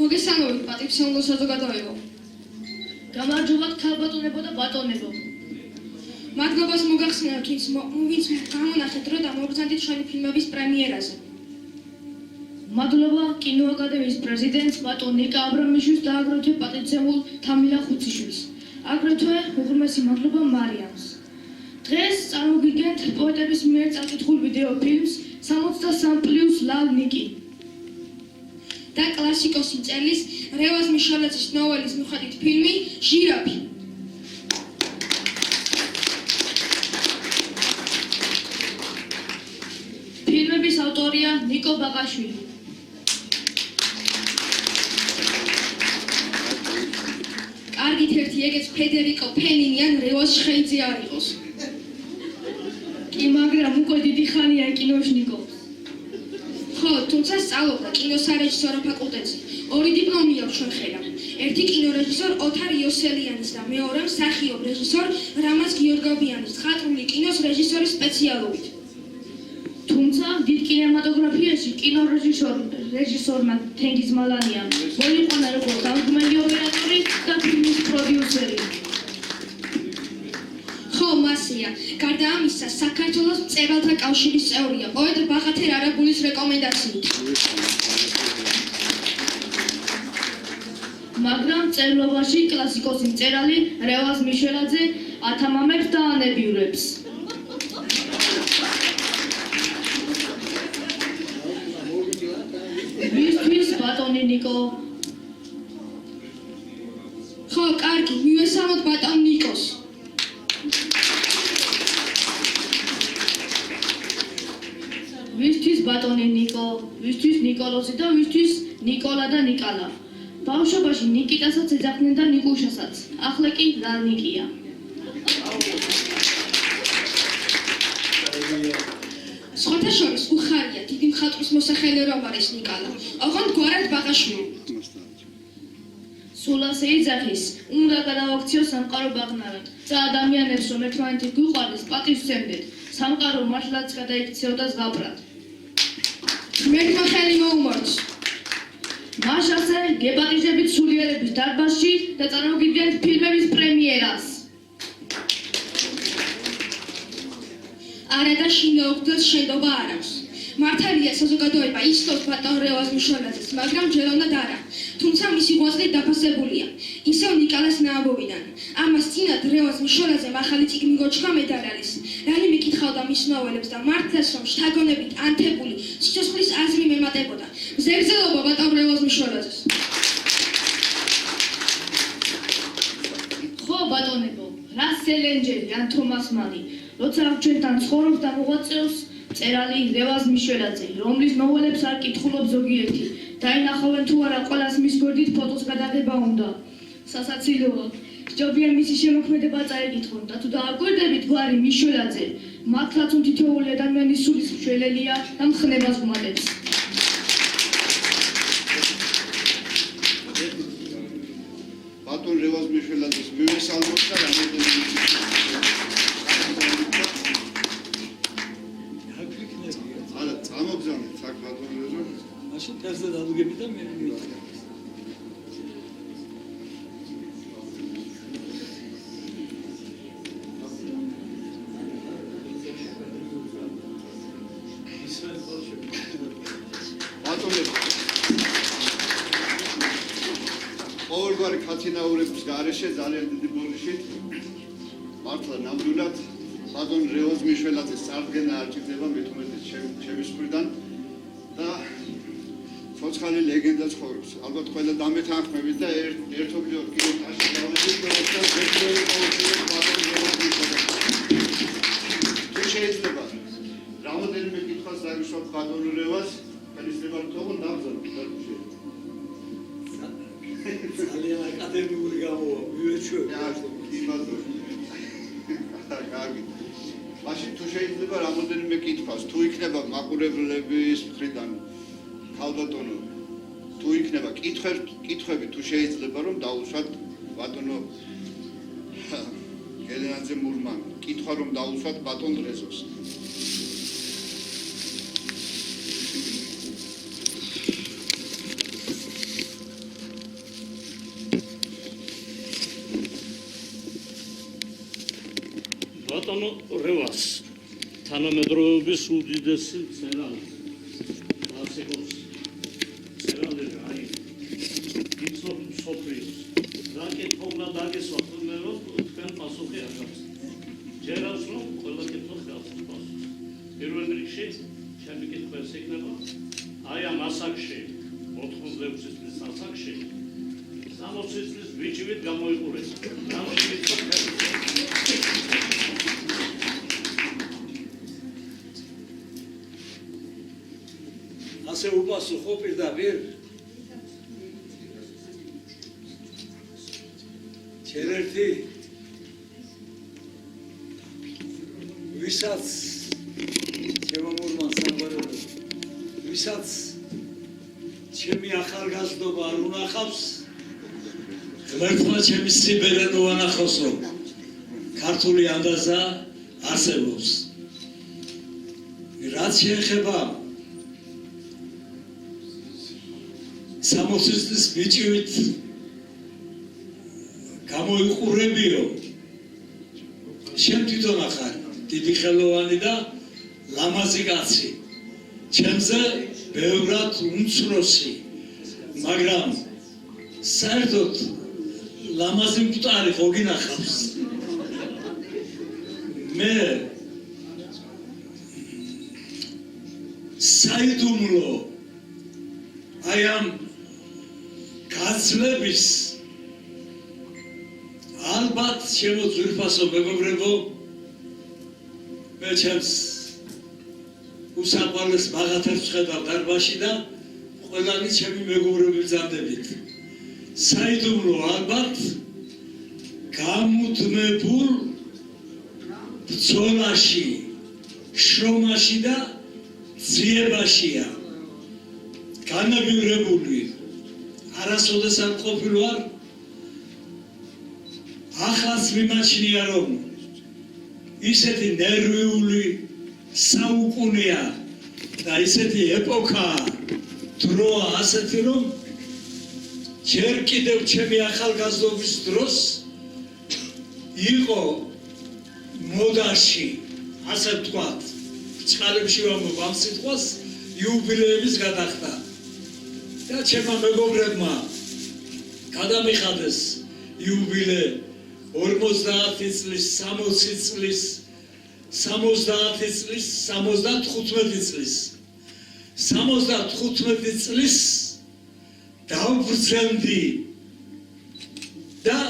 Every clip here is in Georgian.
მოგესალმებით პატრიციონულ საზოგადოებო. გამარჯობა ქალბატონებო და ბატონებო. მადლობას მოგახსენებთ, ვინც გამონახეთ დრო და მოგზანდით ჩვენი ფილმების პრემიერაზე. მადლობა კინოაკადემიის პრეზიდენტს ბატონ ნიკა აბრამიშვილს და აგრეთვე პატრიციონულ თამილა ხუციშვილს. აგრეთვე უღრმესი მადლობა მარიამს. დღეს წარმოგიდგენთ პოეტების მიერ წაკითხულ ვიდეო ფილმს 63+ ლალ ნიკი. და კლასიკოსი მწერლის რევაზ მიშველაძის ნოველის მიხედვით ფილმი ჟირაფი. ფილმების ავტორია ნიკო ბაყაშვილი. კარგით ერთი ეგეც ფედერიკო ფენინი ან რევაზ შხეიძე არ იყოს. კი მაგრამ უკვე დიდი ხანია კინოში ნიკოს. ხო, თუმცა სწავლობდა კინოსარეჟისორო ფაკულტეტზე. 2 დიპლომი აქვს ჩვენ ხელამ. ერთი კინორეჟისორ ოთარ იოსელიანის და მეორე მსახიობ რეჟისორ რამაზ გიორგობიანის ხატრული კინოს რეჟისორის სპეციალობით. თუმცა დიდ კინემატოგრაფიაში კინორეჟისორმა თენგიზ მალანია მოიყვანა როგორც დამდგმელი ოპერატორი და ფილმის პროდიუსერი. ხო, მასია. გარდა ამისა, საქართველოს მწერალთა კავშირის წევრია, პოეტ ბახათერ არაბულის რეკომენდაციით. მაგრამ წერლობაში კლასიკოსი მწერალი რევაზ მიშველაძე ათამამებს და ანებიურებს. მისთვის ბატონი ნიკო. ხო, კარგი, მივესალმოთ ბატონ ნიკოს. ვისთვის ბატონი ნიკო, ვისთვის ნიკოლოზი და ვისთვის ნიკოლა და ნიკალა. ბავშვობაში ნიკიტასაც ეძახდნენ და ნიკუშასაც. ახლა კი ლალ ნიკია. სხვათა შორის უხარია დიდი მხატვრის მოსახელე რომ არის ნიკალა. ოღონდ გვარად ბაღაშვილი. სულ ასე იძახის, უნდა გადავაქციო სამყარო ბაღნარად. და ადამიანებს რომ ერთმანეთი გვიყვარდეს, პატივს სცემდეთ. სამყარო მართლაც გადაიქცეოდა ზღაპრად. მერქმა ხელი მოუმორჩ. მაშასე გეპატიჟებით სულიერების დარბაზში და წარმოგიდგენთ ფილმების პრემიერას. არა და შინაუგდელს შენდობა არ აქვს. მართალია საზოგადოება იცნობს ბატონ რევაზ მიშველაძეს, მაგრამ ჯეროვნად არა. თუმცა მისი ღვაწლი დაფასებულია. ისევ ნიკალას ნაამბობიდან. ამას წინათ რევაზ მიშველაძემ ახალი წიგნი გოჩქა მედარალის. რანიმე კითხავდა მის ნოველებს და მართლაც რომ შთაგონებით ანთებული სიცოცხლის აზრი მემატებოდა. მზეგრძელობა ბატონ რევაზ მიშველაძეს. ხო ბატონებო, რა სელენჯერი ან თომას მანი, როცა ჩვენთან ცხოვრობს და მოღვაწეობს მწერალი რევაზ მიშველაძე, რომლის ნოველებს არ კითხულობ ზოგიერთი. დაინახავენ თუ არა ყველას მის გვერდით ფოტოს გადაღება უნდა. სასაცილოა. ჯობია მისი შემოქმედება წაიკითხონ და თუ დააკვირდებით გვარი მიშველაძე, მართლაც თითოეული ადამიანის სულის მშველელია და მხნებას გვმატებს. ბატონ რევაზ მიშველაძეს მივესალმოთ და რამოდენიმე არა, წამოგზავნეთ აქ ბატონ რევაზ. მაშინ თერზე დადგები და მე მივიდე. ყოველგვარი ქათინაურების გარეშე ძალიან დიდი ბოდიშით მართლა ნამდვილად ბატონ რევაზ მიშველაძეს წარდგენა არ ჭირდება მეთუმეტე ჩემის მხრიდან და ცოცხალი ლეგენდა ცხოვრობს. ალბათ ყველა დამეთანხმებით და ერთობლივად კინოთაში გავედით და ზეწოლი ყოველდღიურად ბატონ რევაზ მიშველაძე. თუ შეიძლება რამოდენიმე კითხვას დაგიშვათ ბატონ რევაზ, ხელისება თქო დავზარდოთ დარჩე. ძალიან აკადემიური გამოვა, მივეჩვევ. იმადო. კარგი. მაშინ თუ შეიძლება რამოდენიმე კითხვას, თუ იქნება მაყურებლების მხრიდან ქალბატონო, თუ იქნება კითხვები, თუ შეიძლება რომ დაუშვათ ბატონო გელენაძე მურმან, კითხვა რომ დაუშვათ ბატონ დრეზოს. ბატონო რევას თანამედროვეობის უდიდესი მწერალი კლასიკოს მწერალი აი იცნობ მსოფლიოს რა კითხვა დაგესვა თუნდაც რომ თქვენ პასუხი არ გაქვს ჯერავს რომ ყველა კითხვა ხალხს პასუხი პირველ რიგში ჩემი კითხვას ეკნება აი ამ ასაკში 86 წლის ასაკში 60 წლის ბიჭივით გამოიყურეს ასე უპასუხო პირდაპირ ჩერერთი ვისაც შემომურმა სამბაროდო ვისაც ჩემი ახალგაზრდობა არ უნახავს ღმერთმა ჩემი სიბერე ნუანახოს რომ ქართული ანდაზა არსებობს რაც შეეხება 60 წლის ბიჭივით გამოიყურებიო შენ თვითონ ახარ დიდი ხელოვანი და ლამაზი კაცი ჩემზე ბევრად უმცროსი მაგრამ საერთოდ ლამაზი მკვდარი ხო გინახავს მე საიდუმლო აი ამ გაცლების ალბათ შემოძვირფასო მეგობრებო მე ჩემს უსაყვარლეს მაღათებს ვხედავ დარბაზში და ყველანი ჩემი მეგობრები ბრძანდებით საიდუმლო ალბათ გამუდმებულ ბრძოლაში შრომაში და ძიებაშია განაგივრებული არასოდეს არ ყოფილ ვარ ახალს მიმაჩნია რომ ისეთი ნერვიული საუკუნეა და ისეთი ეპოქაა დროა ასეთი რომ ჯერ კიდევ ჩემი ახალგაზრდობის დროს იყო მოდაში ასე ვთქვათ წყალებში ვამბობ ამ სიტყვას იუბილეების გადახდა და ჩემმა მეგობრებმა გადამიხადეს იუბილე 50 წლის 60 წლის 70 წლის 75 წლის 75 წლის დავბრძენდი და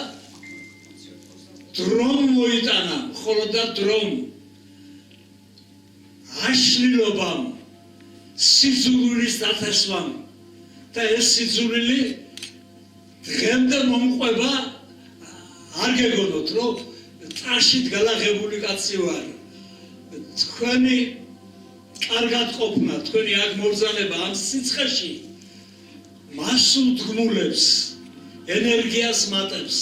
დრომ მოიტანა ხოლო და დრომ აშლილობამ სიძულვილის დათესვამ და ეს სიძულვილი დღემდე მომყვება არ გეგონოთ რომ წაშით გალაღებული კაცი ვარ თქვენი კარგად ყოფნა თქვენი აქ მობრძანება ამ სიცხეში მასულ თქმულებს ენერგიას მატებს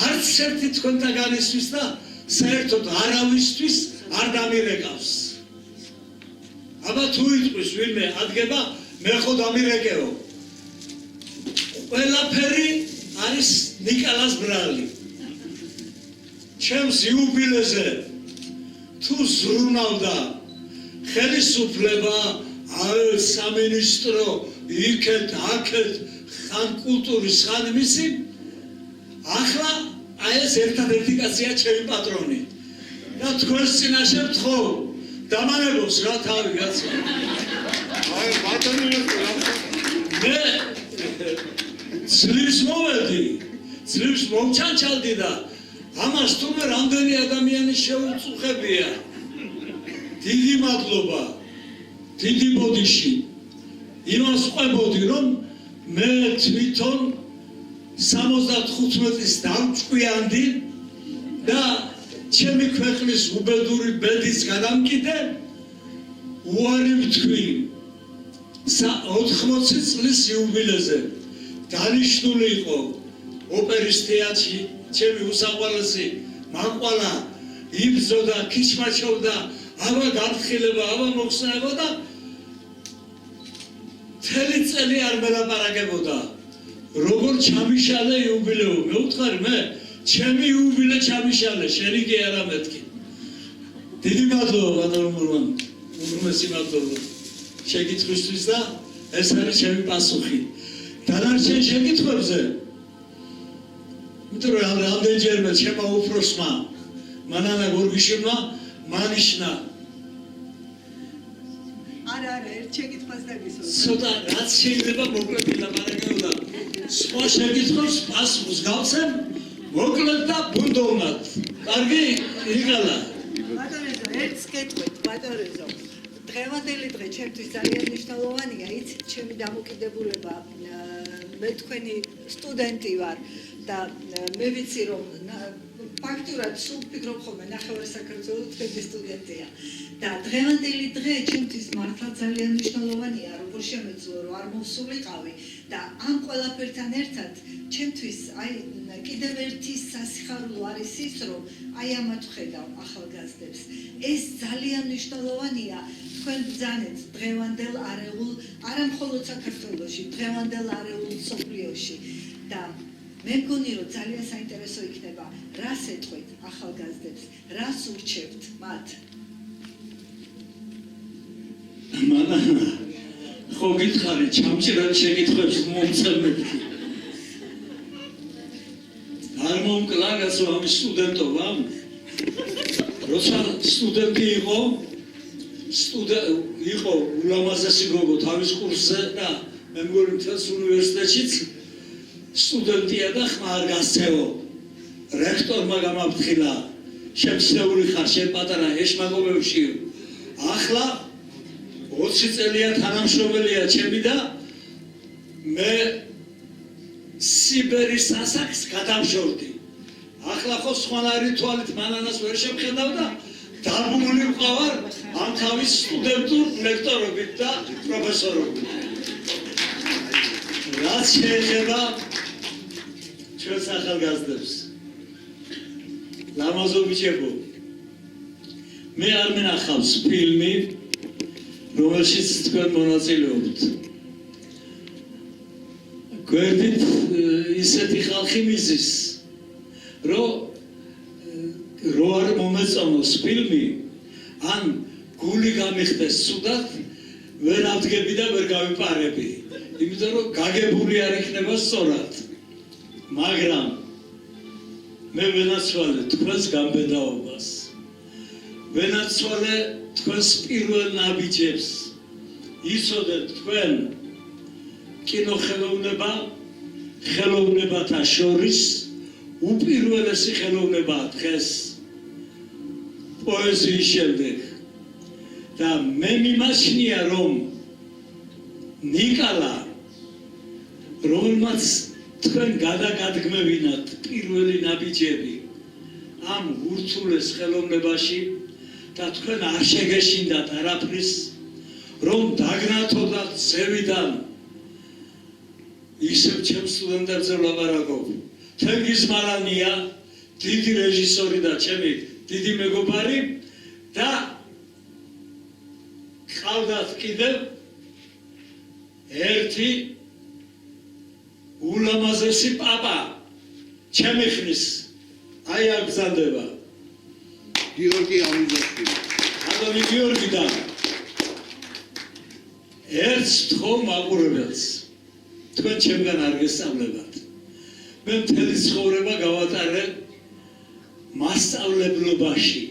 არც ერთი თქვენთაგანისთვის და საერთოდ არავისთვის არ დამირეკავს აბა თუ იტყვის ვინმე ადგება მე ხო დამირეკეო ყველაფერი არის ნიკალას ბრალი ჩემს იუბილეზე თუ ზრუნავდა ხელისუფლება სამინისტრო იქეთ აქეთ ხან კულტურის ხან მისი ახლა აი ეს ერთადერთი კაცია ჩემი პატრონი და თქვენს წინაშე ვთხოვ დამანებობს რა თავი კაცო აი ბატონო მე ძლივს მოვედი ძლივს მომჩანჩალდი და ამას თუმე რამდენი ადამიანი შეუწუხებია დიდი მადლობა დიდი ბოდიში იმას ყვებოდი რომ მე თვითონ 75 წლის დავჭკვიანდი და ჩემი ქვეყნის უბედური ბედის გადამკიდე უარი ვთქვი 80 წლის იუბილეზე დანიშნული იყო ოპერის თეატრში ჩემი უსაყვარლესი მაყვალა იბრძოდა ქიჩმაჩობდა აბა გაფრთხილება აბა მოხსნება და მთელი წელი არ მელაპარაკებოდა როგორ ჩამიშალე იუბილეო მე ვთხარი მე ჩემი იუბილე ჩამიშალე, შენი კი არა მეთქი. დიდი მადლობა ბატონო, უმრავლესი მადლობა შეკითხვისთვის და ეს არის ჩემი პასუხი. დანარჩენ შეკითხვებზე იმიტომ რომ რამდენჯერმე ჩემო უფროსმა მანანა გორგიშვილმა მანიშნა არა, ერთ შეკითხვას დაგისვა. ცოტა რაც შეიძლება მოკლედ ვილაპარაკებოდა. სხვა შეკითხვებს პასუხს გავცემ მოკლედ და ბუნდოვნად. კარგი? იგალა. ბატონო, ერთს გეტყვით, ბატონო. დღევანდელი დღე ჩემთვის ძალიან მნიშვნელოვანია, იცით, ჩემი დამოკიდებულება მე თქვენი სტუდენტი ვარ და მე ვიცი რომ ფაქტურად სულ ვფიქრობ ხოლმე ნახევარ საქართველოს თქვენი სტუდენტია და დღევანდელი დღე ჩემთვის მართლა ძალიან მნიშვნელოვანია, როგორ შემეძლო რომ არ მოვსულიყავი და ამ ყველაფერთან ერთად ჩემთვის აი კიდევ ერთი სასიხარულო არის ის რომ აი ამათ ვხედავ ახალგაზრდებს. ეს ძალიან მნიშვნელოვანია თქვენ ბრძანეთ დღევანდელ არეულ არა მხოლოდ საქართველოში, დღევანდელ არეულ მსოფლიოში და მე მგონი რომ ძალიან საინტერესო იქნება რას ეტყვით ახალგაზრდებს, რას ურჩევთ მათ. მანა ხო გითხარი ჩამჭირად შეკითხვებს მომწემებდი. არ მომკლა გასო ამ სტუდენტობამ. როცა სტუდენტი იყო ულამაზესი გოგო თავის კურსზე და მე მგონი მთელს უნივერსიტეტშიც სტუდენტია და ხმა არ გასცევო. რექტორმა გამაფრთხილა შემსწრეული ხარ შენ პატარა ეშმაკობებშიო. ახლა 20 წელია თანამშრომელია ჩემი და მე სიბერის ასაკს გადავშორდი. ახლა ხო სხვანაირი თვალით მანანას ვერ შევხედავ და დაბმული ვყავარ ამ თავის სტუდენტურ ლექტორობით და პროფესორობით. რაც შეეხება ჩვენს ახალგაზრდებს. ლამაზობიჩებო, მე არ მინახავს ფილმი, რომელშიც თქვენ მონაწილეობთ. გვერდით ისეთი ხალხი მიზის, რომ არ მომეწონოს ფილმი, ან გული გამიხდეს ცუდად, ვერ ავდგები და ვერ გავიპარები. იმიტომ რომ გაგებული არ იქნება სწორად. მაგრამ მე ვენაცვალე თქვენს გამბედაობას. ვენაცვალე თქვენს პირველ ნაბიჯებს. იცოდეთ თქვენ კინოხელოვნება ხელოვნებათა შორის უპირველესი ხელოვნებაა დღეს პოეზიის შემდეგ. და მე მიმაჩნია რომ ნიკალა რომელმაც თქვენ გადაგადგმევინათ პირველი ნაბიჯები ამ ურთულეს ხელოვნებაში და თქვენ არ შეგეშინდათ არაფრის რომ დაგნათოდათ ზევიდან ისევ ჩემ სტუდენტებზე ვლაპარაკობ. თენგიზ მალანია დიდი რეჟისორი და ჩემი დიდი მეგობარი და ყავდათ კიდევ ერთი ულამაზესი პაპა ჩემი ხნის აი აქ გზანდება გიორგი ამიზაშვილი. ადონი გიორგი და ერთს თხოვ მაყურებელს თქვენ ჩემგან არ გესწავლებათ. მე მთელი ცხოვრება გავატარე მასწავლებლობაში.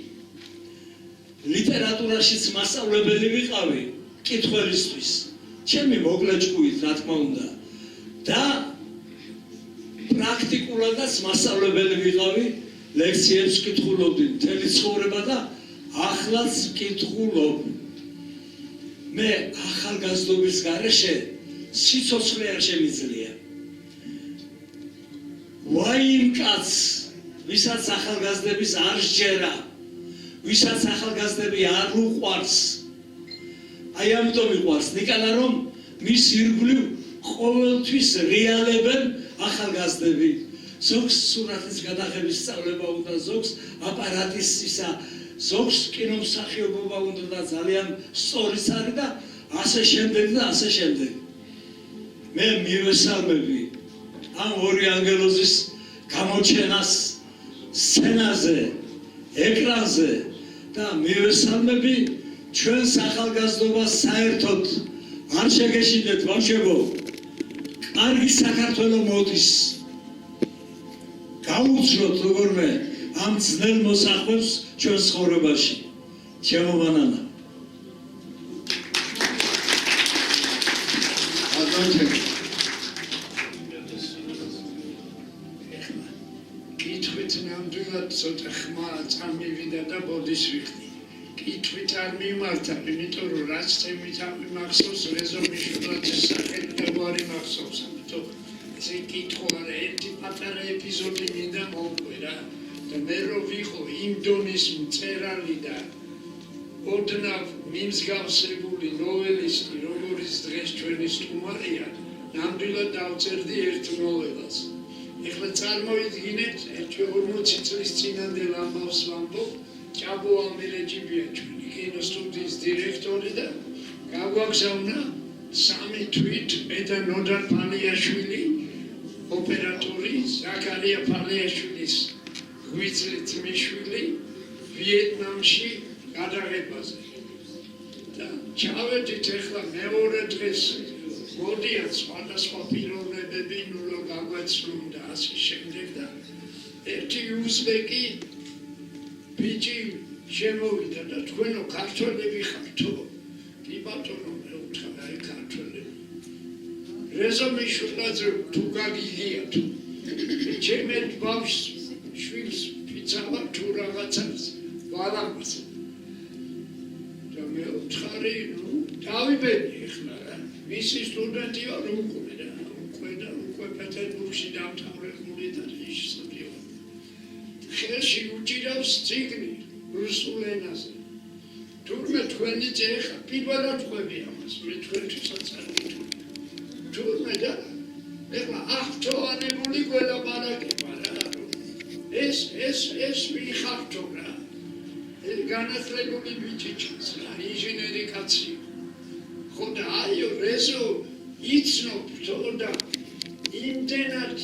ლიტერატურაშიც მასწავლებელი ვიყავი კითხველისთვის. ჩემი მოკლე ჭკუით, რა თქმა უნდა. და პრაქტიკულადაც მასწავლებელი ვიყავი, ლექციებს ვკითხულობდი მთელი ცხოვრება და ახლაც ვკითხულობ. მე ახალგაზრდობის გარეშე სიცოცხლე არ შემიძლია. ვაიმ კაცს, ვისაც ახალგაზრდების არ სჯერა, ვისაც ახალგაზრდები არ უყვარს. აი ამიტომ მიყვარს ნიკალა რომ მის ირგვლივ ყოველთვის რეალებენ ახალგაზრდები. ზოგს სურათის გადაღების სწავლება უნდა, ზოგს აპარატის ისა, ზოგს კინომსახიობობა უნდა და ძალიან სწორიც არის და ასე შემდეგ და ასე შემდეგ. მე მივესალმები ამ ორი ანგელოზის გამოჩენას სცენაზე, ეკრანზე და მივესალმები ჩვენს ახალგაზრდობას საერთოდ არ შეგეშინდეთ ბავშვებო. კარგი საქართველო მოდის. გაუძროთ როგორმე ამ ძნელ მოსახვევს ჩვენს ცხოვრებაში. ჩემო მანანა. კითხვით ნამდვილად ცოტა ხმა წამივიდა და ბოდის ვიხდი. კითხვით არ მიმართა, იმიტომ რომ რაც თემით მახსოვს რეზომიშვილაძის სახელი და გვარი მახსოვს. ამიტომ ესე კითხვა არა, ერთი პატარა ეპიზოდი მინდა მოვყვე რა. და მე რო ვიყო იმ დონის მწერალი და ოდნავ მიმსგავსებული ნოველისტი, როგორც დღეს ჩვენი სტუმარია, ნამდვილად დავწერდი ერთ ნოველას. ეხლა წარმოიდგინეთ, 40 წლის წინანდელ ამბავს ვამბობ, ჭაბო ამირეჯიბია ჩვენი კინოსტუდიის დირექტორი და გაგვაგზავნა 3 თვით მე და ნოდარ ფალიაშვილი, ოპერატორი, ზაქარია ფალიაშვილის ღვიძლი ძმისშვილი ვიეტნამში გადაღებაზე. და ჩავედით ეხლა მეორე დღეს მოდიან სხვადასხვა პიროვნებები, ნუ რომ გაგვეცნო და ასე შემდეგ და ერთი უზბეკი ბიჭი შემოვიდა და თქვენო ქართველები ხართო? კი ბატონო, მე ვთქვა, აი ქართველები. რეზომიშვილაძე თუ გაგიგიათ, ჩემი ბავშვს შვილს ფიცავა თუ რაღაცას ვალამას. და მე ვთქარი, ნუ დავიბედი ეხლა რა. მისი სტუდენტი ვარ უკვე და უკვე პეტერბურგში დამთავრებული და ისწავლიო. ხელში უჭირავს წიგნი რუსულ ენაზე. თურმე თქვენი ეხლა პირველად ყვები ამას, მე თქვენთვისაც არ გითხრა. თურმე და ეხლა აღთოვანებული გველაპარაკება რა. ეს ვიხართო რა. განათლებული ბიჭი ჩანს რა, ინჟინერი კაცი. ხო და აიო რეზო იცნობთო და იმდენად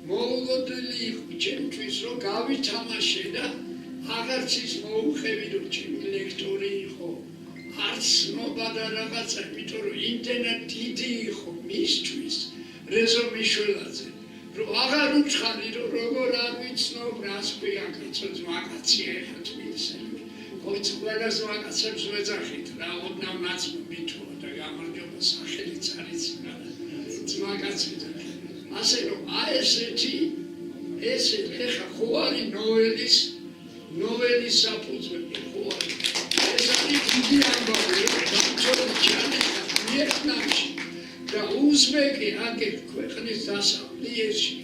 მოულოდნელი იყო ჩემთვის, რომ გავითამაშე და აღარც ის მოუხევი, რომ ჩემი ლექტორი იყო, არც ცნობა და რაღაცა, იმიტომ რომ იმდენად დიდი იყო მისთვის რეზომიშვილაძე, რომ აღარ უცხარი, რომ როგორ არ ვიცნობ, რას ქვია კაცო ძმაკაცია ეხლა თბილისელი. ხოიც ყველას ვაკაცებს ვეძახით რა, ოდნავ ნაცნობი თუა და გამარჯობა სახელიც არის ძმაკაცი. ასე რომ აი ესეთი ეხლა ხო არის ნოველის საფუძველი, ხო არის. ეს არის დიდი ამბავი, რომ ვიეტნამში და უზბეკი აგებ ქვეყნის დასავლეთში.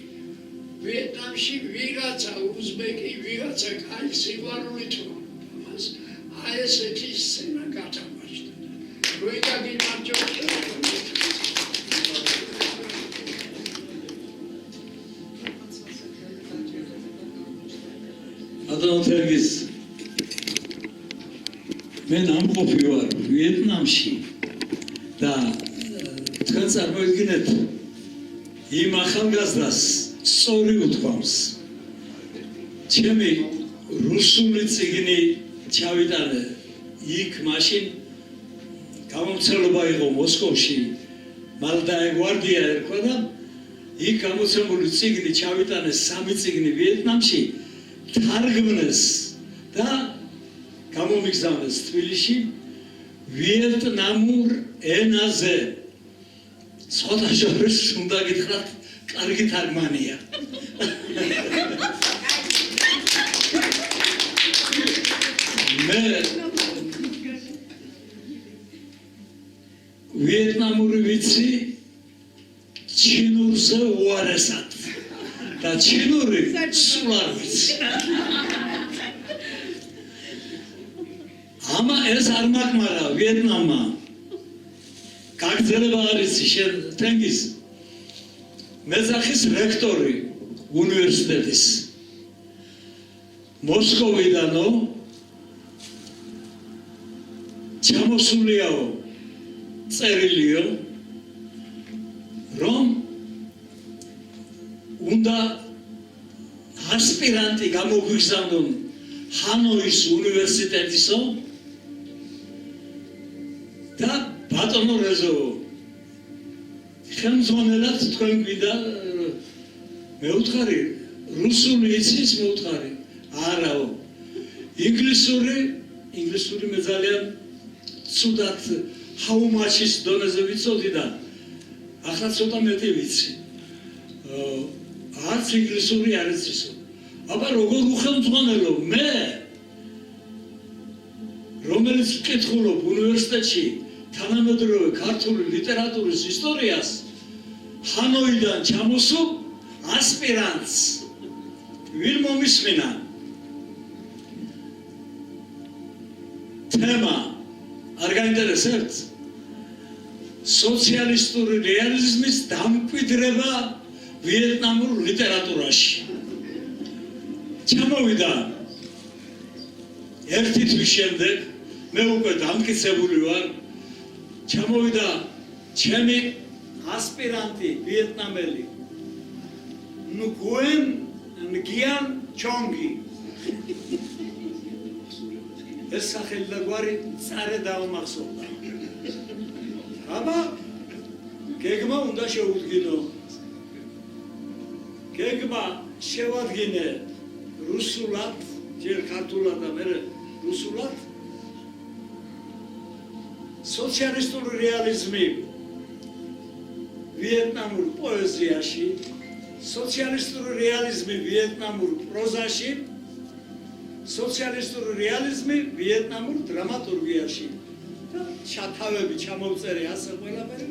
ვიეტნამში ვიღაცა უზბეკი, ვიღაცა კაი სიყვარულით ამას აი ესეთი სცენა გათამაშდა. როი გაგიმარჯობა. ადროთერგის მე ნამყოფი ვარ ვიეტნამში და თქვენ წარმოიდგინეთ იმ ახალგაზრდას სწორი უთქვამს. ჩემი რუსული წიგნი ჩავიტანე იქ მაშინ გამომცემლობა იყო მოსკოვში, მალდაე გვარდია ერქვა და იქ გამოცემული წიგნი ჩავიტანე 3 წიგნი ვიეტნამში თარგმნეს და გამომიგზავნეს თბილისში ვიეტნამურ ენაზე. სხვათა შორის უნდა გითხრათ, კარგი თარგმანია. მე ვიეტნამური ვიცი ჩინურზე უარესად და ჩინური სულ არ ვიცი. ამა ეს არ მაკმარა ვიეტნამმა. გაგრძელება არის შენ თენგის მეძახის რექტორი უნივერსიტეტის მოსკოვიდანო ჩამოსულიაო წერილიო რომ უნდა ასპირანტი გამოგვიგზავნონ ჰანოის უნივერსიტეტისო და ბატონო რეზო ხელმძღვანელად თქვენ გვინდა მეუთხარი რუსული იცის მეუთხარი არაო ინგლისური მე ძალიან ცუდად how much is დონეზე ვიცოდი და ახლა ცოტა მეტი ვიცი არც ინგლისური არ იცისო აბა როგორ უხელმძღვანელო მე რომელიც ვკითხულობ უნივერსიტეტში თანამედროვე ქართული ლიტერატურის ისტორიას ჰანოიდან ჩამოსულ ასპირანტს ვინ მომისმინა თემა არ გაინტერესებთ სოციალისტური რეალიზმის დამკვიდრება ვიეტნამურ ლიტერატურაში ჩამოვიდა ერთი თვის შემდეგ მე უკვე დამტკიცებული ვარ ჩამოვიდა ჩემი ასპირანტი ვიეტნამელი ნგუენ ნგიან ჩონგი ეს სახელი და გვარი წარე დაუმახსოვდა აბა გეგმა უნდა შეუდგინო გეგმა შევადგინე რუსულად ჯერ ქართულად და მე რუსულად სოციალისტური რეალიზმი ვიეტნამურ პოეზიაში სოციალისტური რეალიზმი ვიეტნამურ პროზაში სოციალისტური რეალიზმი ვიეტნამურ დრამატურგიაში და ჩათავები ჩამოვწერე ასე ყველაფერი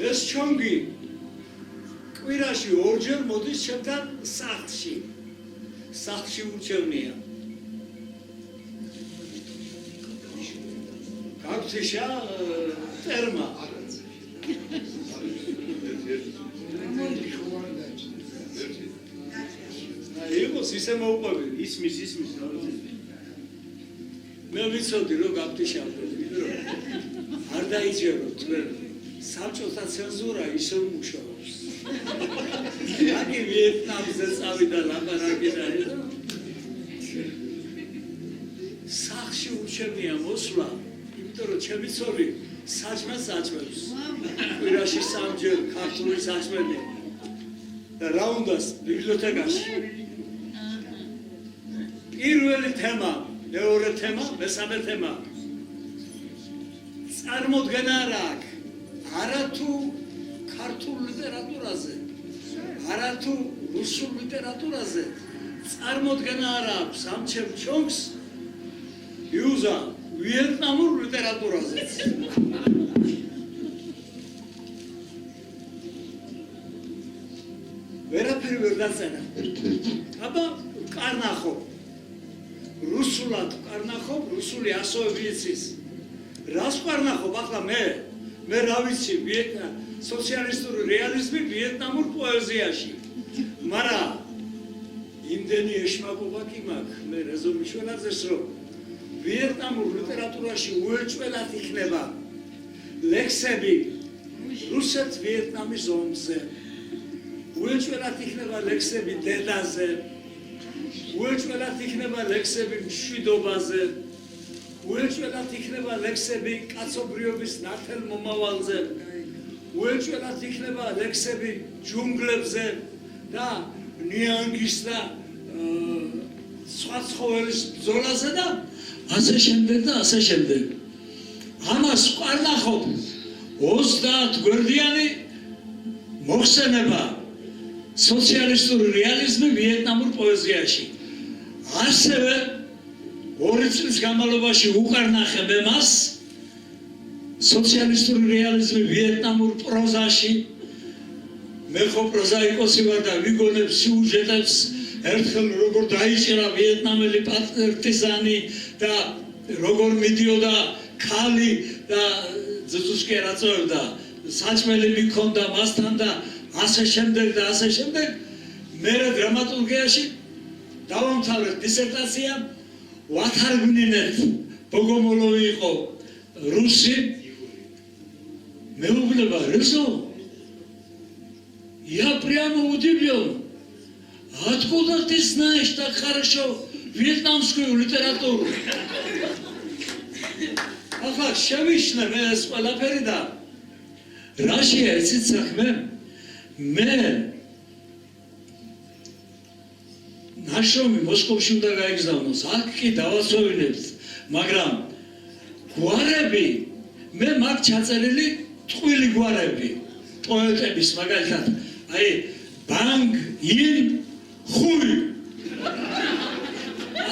ეს ჩონგი კვირაში ორჯერ მოდის ჩემთან სახლში ურჩევნია გაგვციშა ტერმა იყოს ისე მოუყვები ისმის მე ვიცოდი რომ გავტიშავდეთ არ დაიჯეროთ თქვენ საბჭოთა ცენზურა ისე მუშაობს რაკი ვიეტნამზე წავიდა ლაპარაკი და სახლში ურჩევნია მოსვლა იმიტომ რომ ჩემი ცოლი საჭმელს აჭმევს კვირაში სამჯერ ქართული საჭმელი და რა უნდას ბიბლიოთეკაში პირველი თემა მეორე თემა მესამე თემა წარმოდგენა რა აქვს არათუ ქართულ ლიტერატურაზე არათუ რუსულ ლიტერატურაზე წარმოდგენა არ აქვს ამ ჩემ ჩონგს იუზა ვიეტნამურ ლიტერატურაზე ვერაფერი ვერ დაწერა აბა კარნახო რუსულად კარნახო რუსული ასოები იცის რას კარნახო ახლა მე რა ვიცი სოციალისტური რეალიზმი ვიეტნამურ პოეზიაში მაგრამ იმდენი ეშმაკობა კი მაქვს მე რეზო მიშველაძეს რომ ვიეტნამურ ლიტერატურაში უეჭველად იქნება ლექსები რუსეთ-ვიეტნამის ომზე უეჭველად იქნება ლექსები დედაზე უეჭველად იქნება ლექსები მშვიდობაზე უეჭველად იქნება ლექსები კაცობრიობის ნათელ მომავალზე უეჭველად იქნება ლექსები ჯუნგლებზე და ნიანგის და სხვა ცხოველის ბრძოლაზე და ასე შემდეგ და ასე შემდეგ ამას ვკარნახობ 30 გვერდიანი მოხსენება სოციალისტური რეალიზმი ვიეტნამურ პოეზიაში ასევე 2 წლის განმავლობაში უყარნახებ მას სოციალისტური რეალიზმი ვიეტნამურ პროზაში მე ხო პროზაიკოსი ვარ და ვიგონებ სიუჟეტებს ერთხელ როგორ დაიჭირა ვიეტნამელი პარტიზანი და როგორ მიდიოდა ქალი და ძუძუსკი რაწევდა საჭმელი მიქონდა მასთან და ასე შემდეგ და ასე შემდეგ მე დრამატურგიაში დავამთავრეთ დისერტაცია ვათარგმნინეთ ბოგომოლოვი იყო რუსი მეუბნება რეზო я прямо удивлен Откуда ты знаешь так хорошо вьетнамскую литературу? Ага, შევიშნე მე ეს ყველაფერი და რაშია იცით საქმე? მე ნაშრომი მოსკოვში უნდა გაიგზავნოს, აქ კი დავასვევინებთ, მაგრამ გვარები მე მაგ ჩაწერილი ტყვილი გვარები, პოეტების მაგალითად, აი ბანგ ინ ხუი.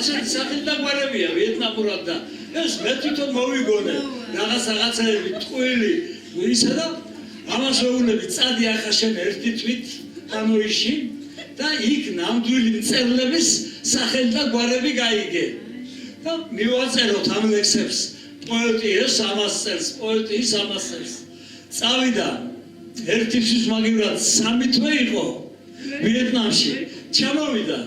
ასეთი სახელთა გვარებია ვიეტნამურად და ეს მე თვითონ მოვიგონე რაღაცები ტყვილი ისა და ამას ვეუბნები წადი ახლა შენ ერთი თვით ჰანოიში და იქ ნამდვილი მწერლების სახელთა გვარები გაიგე და მივაწეროთ ამ ლექსებს პოეტი ეს ამას წერს პოეტი ის ამას წერს წავიდა ერთისთვის მაგივრად სამი თვე იყო ვიეტნამში ჩამოვიდა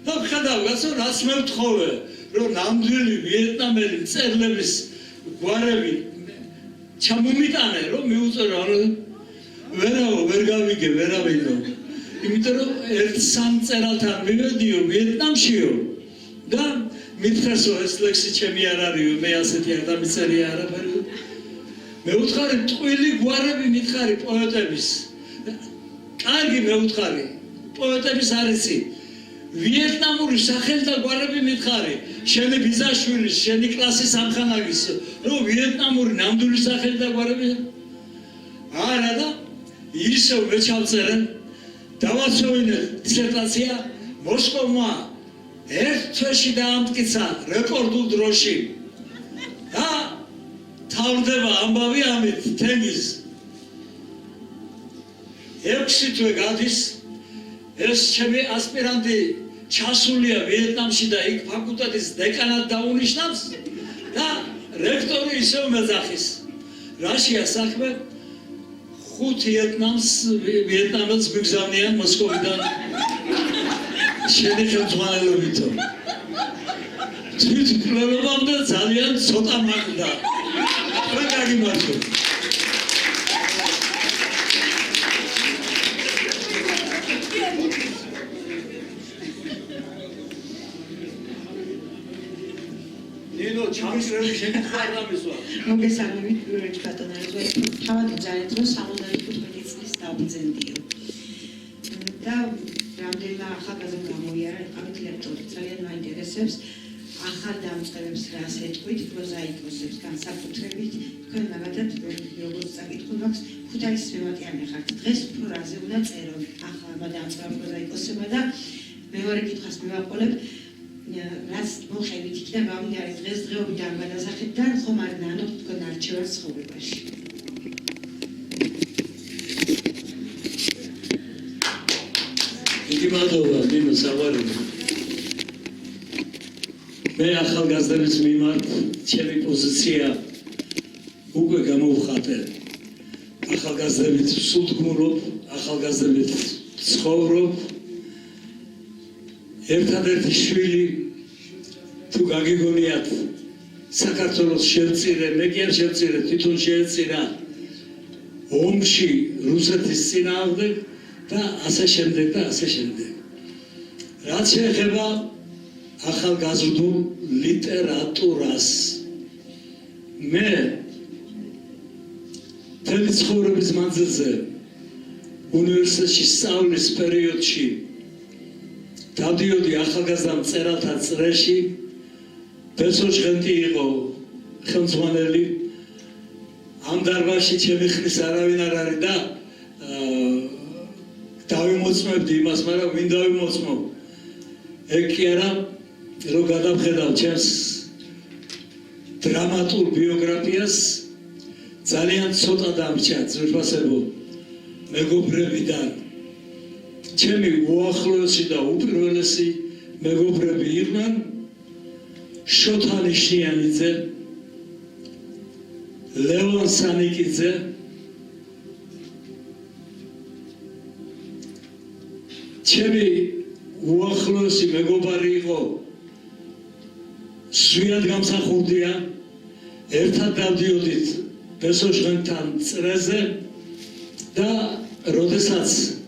და ხედავ გასო რაც მე ვთხოვე რომ ნამდვილი ვიეტნამელი მწერლების გვარები ჩამომიტანე რომ მიუწერო ვერავო ვერ გავიგე ვერავინო იმიტომ რომ ერთ სამ მწერალთან მივედიო ვიეტნამშიო და მითხრესო ეს ლექსი ჩემი არ არისო მე ასეთი არ დამიწერია არაფერი მე ვუთხარი ტყვილი გვარები მითხარი პოეტების კარგი მე ვუთხარი პოეტების არიცი ვიეტნამური სახელთა გვარები მითხარი შენი ბიზაშვილის შენი კლასის ამხანაგის რომ ვიეტნამური ნამდვილი სახელთა გვარები არა და ისევ მე ჩავწერე დავასვენე დისერტაცია მოსკოვმა ერთ თვეში დაამტკიცა რეკორდულ დროში და თავდება ამბავი ამით თენგიზ 6 თვე გადის ეს ჩემი ასპირანტი ჩასულია ვიეტნამში და იქ ფაკულტეტის დეკანად დაუნიშნავს და რექტორი ისევ მეძახის რაშია საქმე 5 ვიეტნამელს მიგზავნიან მოსკოვიდან შენი ხელმძღვანელობითო თვითმკვლელობამდე ძალიან ცოტა მაგდა რა გაგიმართო ჩამიშრელი შეკითხვა არ დამისვა. მოგესალმებით პირველ ბატონ არზველი. თავად ძალიან დრო 75 წლის დავბრძენდიო. და რამდენიმე ახალგაზრდა გამოიარა, ამით ლექტორი ძალიან მაინტერესებს. ახალ დამწყებებს რას ეთქვით, პროზაიკოსებს განსაკუთრებით, თქვენ მაგათად როგორც წაკითხულ მაქვს, ქუთაისის მემატიანე ხართ. დღეს პროზაზე უნდა წერონ ახალმა დამწყებ პროზაიკოსებმა და მეორე კითხვას მივაყოლებ რაც მოხებით იქიდან გამიგარი დღესდღეობიდან გადასახედიდან ხომ არ ნანოთ თქვენ არჩევას ცხოვრებაში. დიდი მადლობა ნინო საყვარელი. მე ახალგაზრდების მიმართ ჩემი პოზიცია უკვე გამოვხატე. ახალგაზრდებით სულთგმულობ, ახალგაზრდებით ცხოვრობ. ერთადერთი შვილი თუ გაგიგონიათ საქართველოს შევწირე, მე კი არ შევწირე, თვითონ შეეწირა ომში რუსეთის წინააღმდეგ და ასე შემდეგ და ასე შემდეგ. რაც შეეხება ახალგაზრდულ ლიტერატურას, მე მთელი ცხოვრების მანძილზე უნივერსიტეტში სწავლის პერიოდში დავდიოდი ახალგაზრდა მწერალთა წრეში, ბესოჭღენტი იყო ხელმძღვანელი, ამ დარბაზში ჩემი ხნის არავინ არ არის და დავიმოწმებდი იმას, მაგრამ ვინ დავიმოწმობ? ეგ კი არა, რომ გადავხედავ ჩემს დრამატულ ბიოგრაფიას, ძალიან ცოტა დამრჩა ძვირფასებო მეგობრებიდან. ჩემი უახლოესი და უპირველესი მეგობრები იყვნენ შოთა ნიშნიანიძე, ლევონ სანიკიძე, ჩემი უახლოესი მეგობარი იყო სვიად გამსახურდია, ერთად დავდიოდით ბესოჭღენტთან წრეზე და როდესაც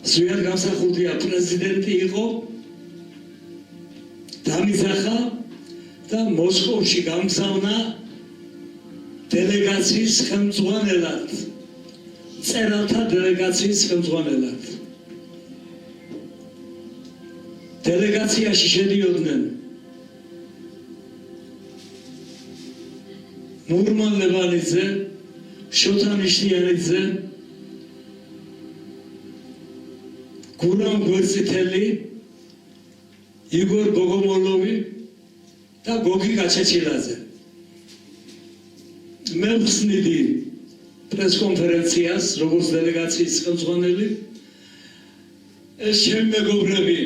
ზვიად გამსახურდია პრეზიდენტი იყო, დამიძახა და მოსკოვში გამგზავნა დელეგაციის ხელმძღვანელად, წერალთა დელეგაციის ხელმძღვანელად. დელეგაციაში შედიოდნენ მურმან ლევანიძე, შოთა ნიშნიანიძე, გურამ გვერდწითელი, იგორ ბოგომოლოვი და გოგი გაჩეჩილაძე. მე ვხსნიდი პრესკონფერენციას, როგორც დელეგაციის ხელმძღვანელი, ეს ჩემი მეგობრები.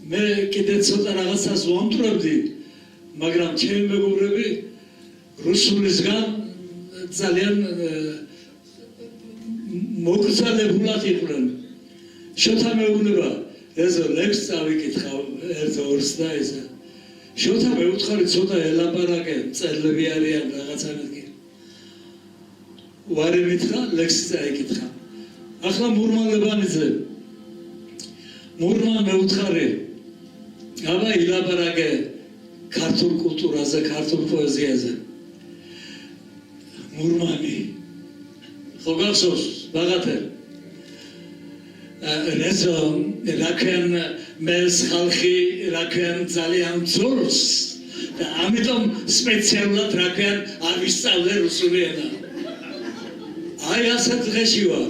მე კიდე ცოტა რაღაცას ვამტვრევდი, მაგრამ ჩემი მეგობრები რუსულისგან ძალიან მოგზაურებულად იყვნენ. შოთა მეუბნება, ეზო ლექს წავიკითხავ ერთ-ორს და ესა. შოთა მეუთხარი ცოტა ელაპარაკე, წერლები არიან რაღაცანაირად. ვარი მითხრა, ლექსი წაიკითხა. ახლა მურმან ლევანიძე. მურმან მეუთხარი, აბა ილაპარაკე ქართულ კულტურაზე, ქართულ პოეზიაზე. მურმანი ხო გახსოვს ბაღათე რეზო რაკენ მეს ხალხი რაკენ ძალიან ძორს და ამიტომ სპეციალურად რაკენ არ ვისწავლე რუსული ენა. აი ასეთ დღეში ვარ.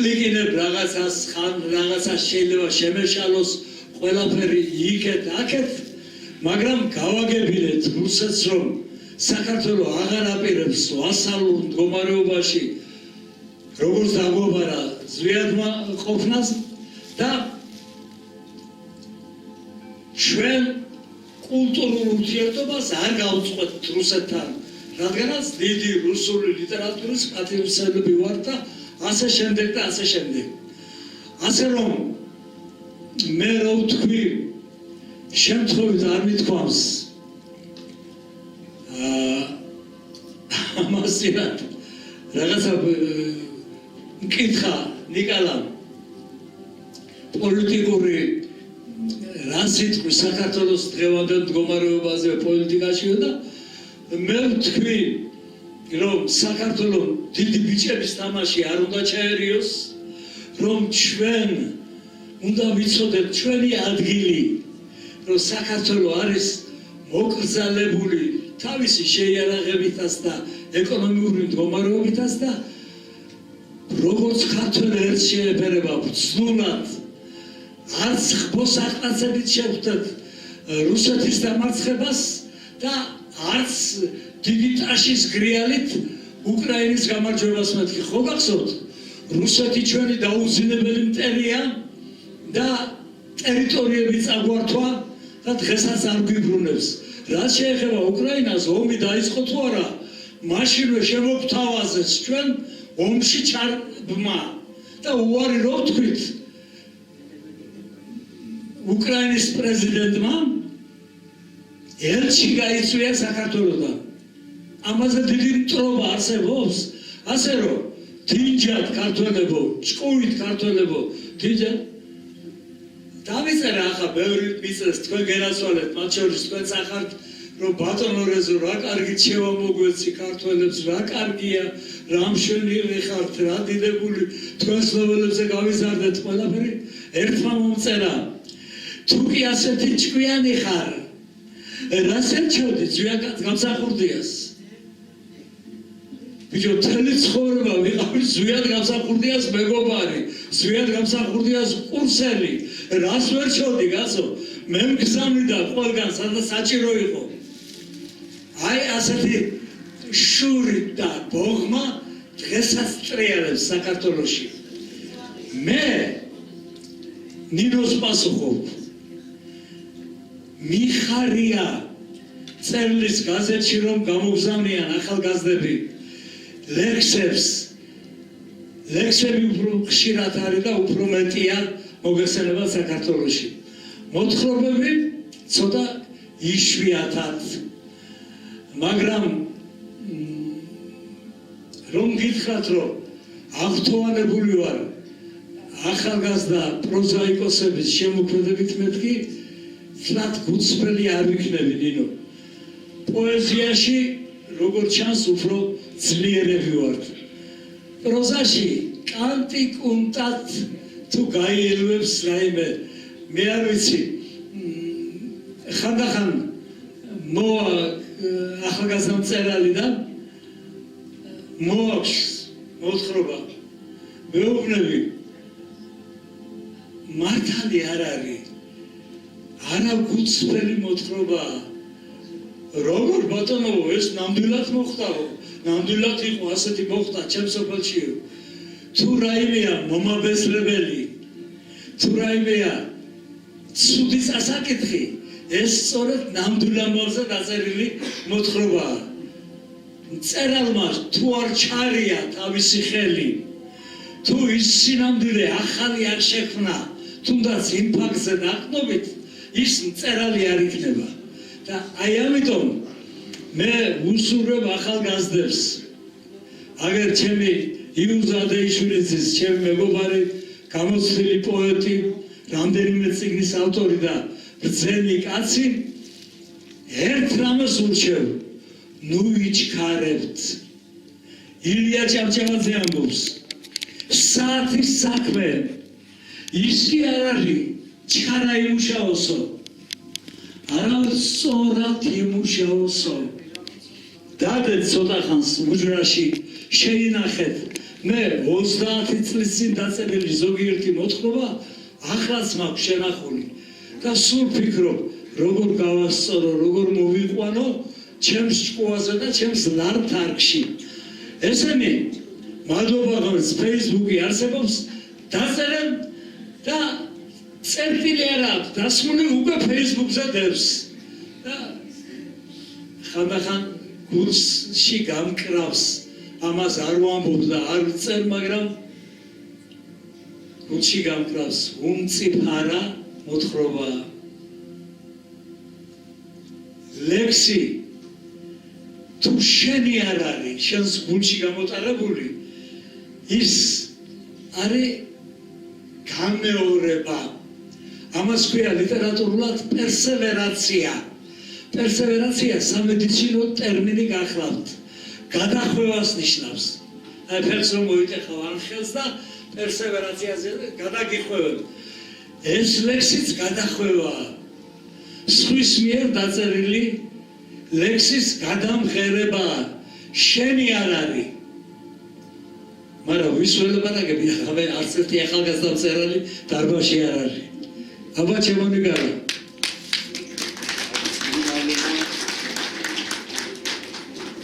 ლიგინებ რაღაცას ხან რაღაცას შეიძლება შემეშალოს ყველაფერი იქეთ აქეთ, მაგრამ გავაგებინეთ რუსეთს რომ საქართველოს აღარ აპირებს ვასალურ მდგომარეობაში როგორც დაგვაბარა ზვიადმა ყოფნას და ჩვენ კულტურულ ურთიერთობას არ გავწყვეტთ რუსეთთან, რადგანაც დიდი რუსული ლიტერატურის პატივისცემლები ვართ და ასე შემდეგ და ასე შემდეგ. ასე რომ მე რა ვთქვი, შემთხვევით არ მithქვამს ამასინად რაღაცა მკითხა ნიკალამ პოლიტიკური რა სიტყვის საქართველოს დღევანდელ მდგომარეობაზე პოლიტიკაშიო და მე ვთქვი რომ საქართველოს დიდი ბიჭების თამაში არ უნდა ჩაერიოს, რომ ჩვენ უნდა ვიცოდეთ ჩვენი ადგილი, რომ საქართველოს არის მოკრძალებული თავისი შეიარაღებითაც და ეკონომიური მდგომარეობითაც და როგორც ქართველი ერთ შეეფერება ბრძნულად, არც ხბოს აღტაცებით შევხვდეთ რუსეთის დამარცხებას და არც დიდი ტაშის გრიალით უკრაინის გამარჯვებას მეთქი. ხო გახსოვთ? რუსეთი ჩვენი დაუძინებელი მტერია და ტერიტორიები წაგვართვა და დღესაც არ გვიბრუნებს. რაც შეეხება უკრაინას, ომი დაიწყო თუ არა, მაშინვე შემოგთავაზეს ჩვენ ომში ჩარბმა და უარი რო ვთქვით უკრაინის პრეზიდენტმა ელჩი გაიწვია საქართველოსთან. ამაზე დიდი მტრობა არსებობს, ასე რომ დინჯად ქართველებო, ჭკუით ქართველებო, დინჯად დავიწერე ახლა ბევრი მიწეს თქვენ გენაცვალეთ, მათ შორის თქვენც ახართ რომ ბატონო რეზო რა კარგით შევამოგვეცი ქართველებს, რა კარგია, რა მშვენიერი ხართ, რა დიდებული თქვენ სლოველებზე გავიზარდეთ ყველაფერი. ერთმა მომწერა, თუ კი ასეთი ჭკვიანი ხარ, რას ერჩევდი ზვიად გამსახურდიას? ბიჭო, მთელი ცხოვრება ვიყავი ზვიად გამსახურდიას მეგობარი, ზვიად გამსახურდიას კურსელი, რას ვერ შევდი კაცო? მე მგზავნიდა ყველგან, სადაც საჭირო იყო. აი ასეთი შური და ბოღმა დღესაც ტრიალებს საქართველოში. მე ნინოს პასუხობ. მიხარია წერლის გაზეთში რომ გამოგზავნიან ახალგაზრდები ლექსები უფრო ხშირად არის და უფრო მეტია მოგესალმება საქართველოში. მოთხრობები ცოტა იშვიათად, მაგრამ რომ გითხრათ რომ აღთვალებული ვარ ახალგაზრდა პროზაიკოსების შემოქმედებით მეთქი ფლად გუცფრელი არ ვიქნები ნინო პოეზიაში როგორც ჩანს უფრო ძლიერები ვართ პროზაში კანტი კუნტად თუ გაიელვებს რაიმე მე არ ვიცი ხანდახან მოა ახალგაზრდა მწერალიდან მოაქვს მოთხრობა მეუბნები მართალი არ არის არა გუცფრელი მოთხრობაა როგორ ბატონო ეს ნამდვილად მოხდაო ნამდვილად იყო ასეთი მოხდა ჩემს სოფელშიო თუ რაიმეა მომაბეზრებელი თუ რაიმეა ცუდი სასაკითხი ეს სწორედ ნამდვილ ამბავზე დაწერილი მოთხრობაა მწერალმა თუ არ ჩარია თავისი ხელი თუ ის სინამდვილე ახალი არ შექმნა თუნდაც იმ ფაქტზე დაყრდნობით ის მწერალი არ იქნება და აი ამიტომ მე უსურვებ ახალგაზრდებს აგერ ჩემი იუზა დეიშვილის ჩემი მეგობარი გამოცდილი პოეტი რამდენიმე წიგნის ავტორი და ბრძენი კაცი ერთ რამეს ურჩევ ნუ იჩქარებთ ილია ჭავჭავაძე ამბობს საათის საქმე ის კი არ არის ჩქარა იმუშაოსო არა სწორად იმუშაოსო დადეთ ცოტა ხანს უჯრაში შეინახეთ მე 30 წლის წინ დაწერილი ზოგიერთი მოთხრობა ახლაც მაქვს შენახული და სულ ფიქრობ როგორ გავასწორო როგორ მოვიყვანო ჩემს ჭკუაზე და ჩემს ლართარკში ესენი მადლობა ღმერთს ფეისბუქი არსებობს დაწერენ და წერტილი არ აქვს დასმული უკვე ფეისბუქზე დევს და ხანდახან გულში გამკრავს ამას არ ვამბობ და არ ვწერ მაგრამ გულში გამკრავს უმწიფარა მოთხრობა ლექსი თუ შენი არ არის შენს გულში გამოტარებული ის არის გამეორება ამას ქვია ლიტერატურულად პერსევერაცია პერსევერაცია სამედიცინო ტერმინი გახლავთ გადახვევას ნიშნავს აი ფერს რომ მოიტეხავ ანხელს და პერსევერაციაზე გადაგიხვევებ ეს ლექსიც გადახვევაა სხვის მიერ დაწერილი ლექსის გადამღერებაა შენი არ არის მაგრამ ვის ველაპარაკები ახლა არც ერთი ახალგაზრდა მწერალი დარბაზში არ არის აბა ჩემონიგარა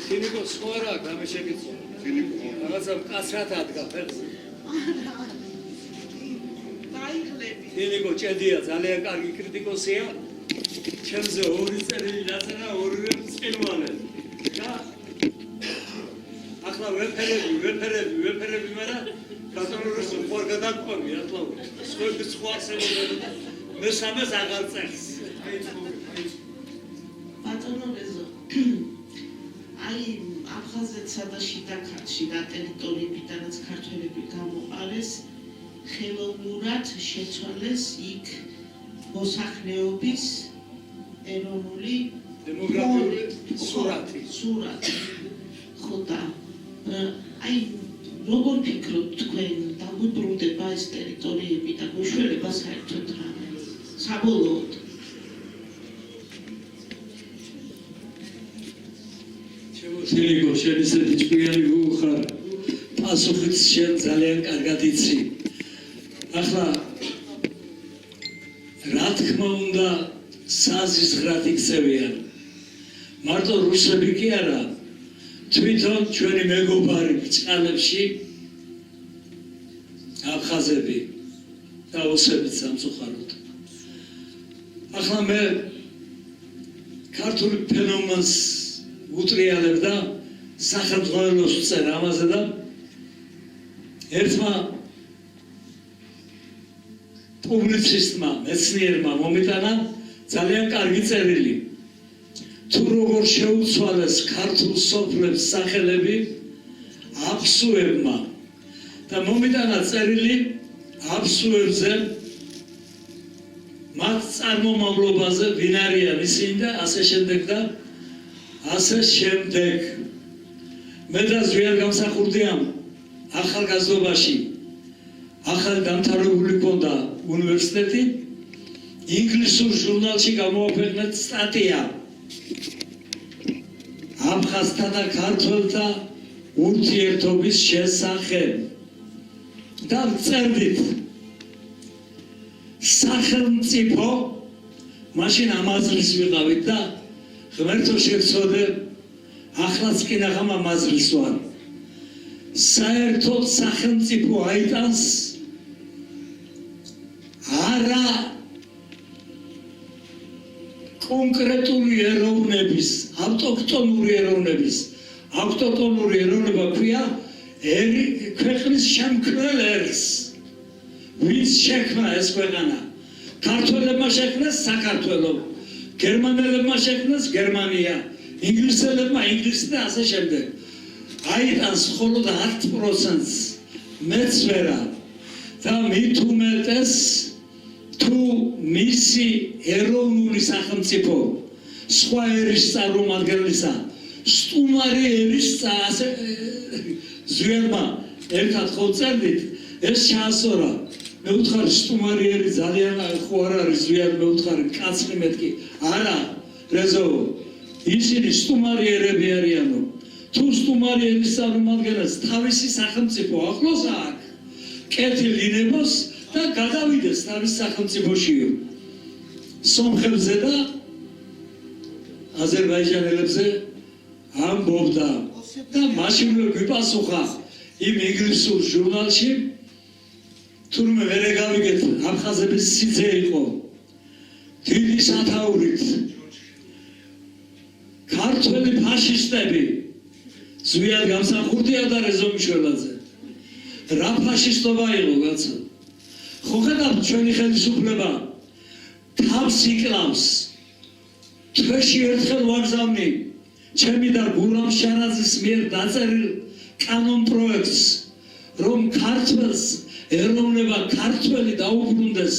თინიკო სხვა რა გამეშეკითხო თინიკო რაღაცა მკაცრად ადგა ფეხზე თინიკო ჭედია ძალიან კარგი კრიტიკოსია ჩემზე ორი წერილი დაწერა ორივე წილვალე და ახლა ვეფერები მაგრამ კატალოგს უყარ გადაყვები ათლა სხვა არსებობენ მესამეს აღარ წერს ბატონო აი აფხაზეთსა და შიდა ტერიტორიებიდანაც ქართველები გამოყარეს ხელოვნურად შეცვალეს იქ მოსახლეობის ეროვნული დემოგრაფიული სურათი ხო და აი როგორ ფიქრობთ თქვენ დაგვიბრუნდება ეს ტერიტორიები და გვეშველება საერთოდ რამე საბოლოოდ თინიკო შენ ისეთი ჭკვიანი ვუხარ პასუხიც შენ ძალიან კარგად იცი ახლა რა თქმა უნდა საზიზღრად იქცევიან მარტო რუსები კი არა თვითონ ჩვენი მეგობარი ბჭყალებში აფხაზები და ოსებიც სამწუხაროდ ახლა მე ქართული ფენომენს უტრიალებ და სახელმძღვანელოს ვწერ ამაზე და ერთმა პუბლიცისტმა მეცნიერმა მომიტანა ძალიან კარგი წერილი თუ როგორ შეუცვალეს ქართულ სოფლებს სახელები აფსუებმა და მომიტანა წერილი აბსურდზე მათ წარმომავლობაზე ვინ არიან ისინი და ასე შემდეგ და ასე შემდეგ. მე და ზვიად გამსახურდი ამ ახალგაზრდობაში. ახალი დამთავრებული ჰქონდა უნივერსიტეტი. ინგლისურ ჟურნალში გამოვაქვეყნეთ სტატია აფხაზთა და ქართველთა ურთიერთობის შესახებ. და წერდით სახელმწიფო მაშინ ამაზრის ვიყავით და ღმერთო შევცოდე ახლაც კი ნახამ ამაზრის ვარ. საერთოდ სახელმწიფო აიტანს არა კონკრეტული ეროვნების, ავტოქტონური ეროვნების, ავტოქტონური ეროვნება ქვია ქვეყნის შემქმნელ ერს. ვინც შექმნა ეს ქვეყანა? ქართველებმა შექმნეს საქართველო, გერმანელებმა შექმნეს გერმანია, ინგლისელებმა ინგლისი და ასე შემდეგ. აიტანს მხოლოდ 10%-ს მეც ვერა და მით უმეტეს თუ მისი ეროვნული სახელმწიფო სხვა ერის წარმომადგენლისა სტუმარი ერის ზვიადმა ერთად ხო წერდით ეს ჩაასწორა. მე ვუთხარი სტუმარი ერი ძალიან ხო არ არის ზვიად მე ვუთხარი კაცრი მეთქი არა რეზოვო ისინი სტუმარი ერები არიანო. თუ სტუმარი ერის წარმომადგენელს თავისი სახელმწიფო ახლოს აქვს კეთილი ნებოს და გადავიდეს თავის სახელმწიფოშიო. სომხებზე და აზერბაიჯანელებზე ამბობდა და მაშინვე გვიპასუხა იმ ინგლისურ ჟურნალში თურმე ვერ ეგავიგეთ აფხაზების სიძე იყო დიდი სათაურით ქართველი ფაშისტები ზვიად გამსახურდია და რეზომიშველაძე რა ფაშისტობა იყო კაცო ხო ხედავთ ჩვენი ხელისუფლება თავს იკლავს თვეში ერთხელ ვაგზავნი ჩემი და გურამ შარაძის მიერ დაწერილ კანონ პროექტს რომ ქართველს ეროვნება ქართველი დაუბრუნდეს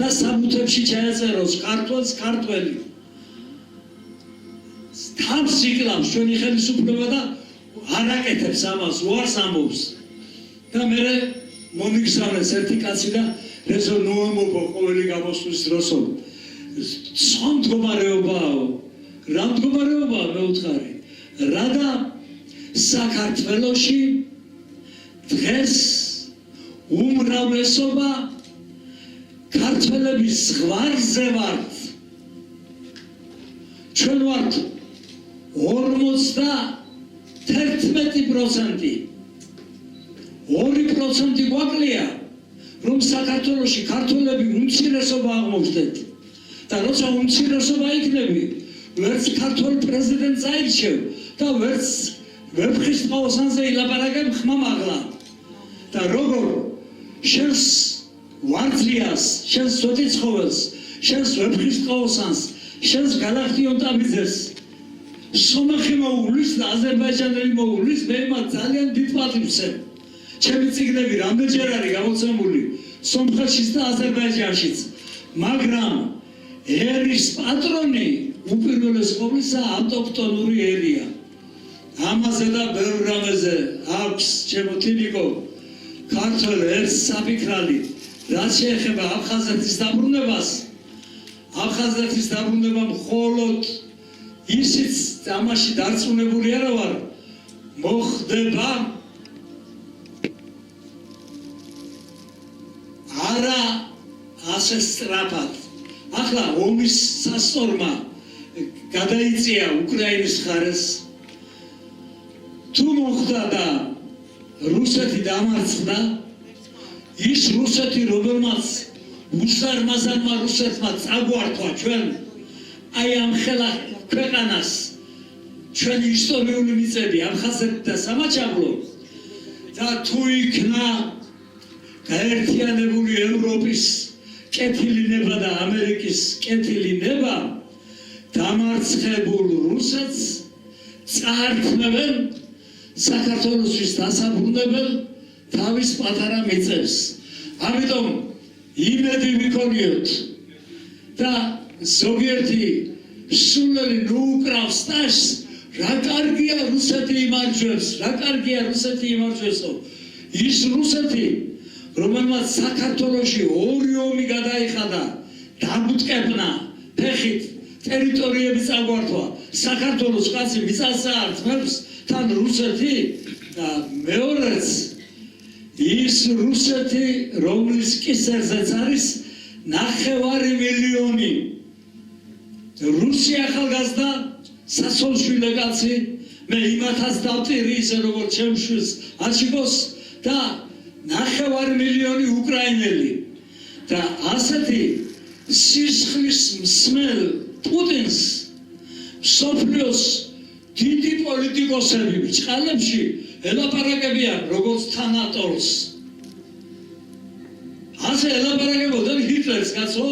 და საბუთებში ჩაეწეროს ქართველს ქართველი თავს იკლავს ჩვენი ხელისუფლება და არ აკეთებს ამას უარს ამბობს და მე მომიგზავნეს ერთი კაცი და რეზო ნოამბობო ყოველი გამოსვლის დროსო სხვა მდგომარეობაო რა მდგომარეობაა მე ვუთხარი რადა საქართველოში დღეს უმრავლესობა ქართველების ზღვარზე ვართ ჩვენ ვართ 51% 2% გვაკლია რომ საქართველოში ქართველები უმცირესობა აღმოჩნდეთ და როცა უმცირესობა იქნები ვერც ქართულ პრეზიდენტს აირჩევ და ვერც ვეფხის ყაოსანზე ილაპარაკებ ხმამაღლა და როგორ შენს ვარძიას შენს სვეტიცხოველს შენს ვეფხის ყაოსანს შენს გალახტიონ ტაბიძეს სომეხი მოუვლის და აზერბაიჯანელი მოუვლის მე მათ ძალიან დიდ პატივს ჩემი წიგნები რამდენჯერ არის გამოცემული სომხეთშიც და აზერბაიჯანშიც მაგრამ ერის პატრონი უპირველეს ყოვლისა ავტოქტონური ერია ამაზე და ბევრ რამეზე აქვს ჩემო თინიკო ქართველ ერთს საფიქრალი რაც შეეხება აფხაზეთის დაბრუნებას აფხაზეთის დაბრუნება მხოლოდ ისიც ამაში დარწმუნებული არა ვარ მოხდება არა ასე სწრაფად ახლა ომის სასწორმა გადაიწია უკრაინის მხარეს თუ მოხდა და რუსეთი დამარცხდა ის რუსეთი რომელმაც უსარმაზარმა რუსეთმა წაგვართვა ჩვენ აი ამ ხელა ქვეყანას ჩვენი ისტორიული მიწები აფხაზეთი და სამაჩაბლო და თუ იქნა გაერთიანებული ევროპის კეთილი ნება და ამერიკის კეთილი ნება დამარცხებულ რუსეთს წაართმევენ საქართველოსთვის დასაბრუნებელ თავის პატარა მიწებს. ამიტომ იმედი ვიქონიოთ და ზოგიერთი სულელი ნუ უკრავს ტაშს, რა კარგია რუსეთი იმარჯვებს, რა კარგია რუსეთი იმარჯვებსო. ის რუსეთი, რომელმაც საქართველოში ორი ომი გადაიხადა, დამუტკებნა, ფეხით ტერიტორიები წაგვართვა, საქართველოს კაცი მიწასა ართმევს, თან რუსეთი და მეორეც ის რუსეთი, რომლის კისერზეც არის 9 მილიონი რუსი ახალგაზრდა სასოლშვილე კაცი, მე იმათაც დავტირი ისე როგორც ჩემს შვილს აჩიკოს და 9 მილიონი უკრაინელი და ასეთი სისხლის მსმელ პუტინს მსოფლიოს დიდი პოლიტიკოსები ბრჭყალებში ელაპარაკებიან როგორც თანატორს. ასე ელაპარაკებოდნენ ჰიტლერს, კაცო.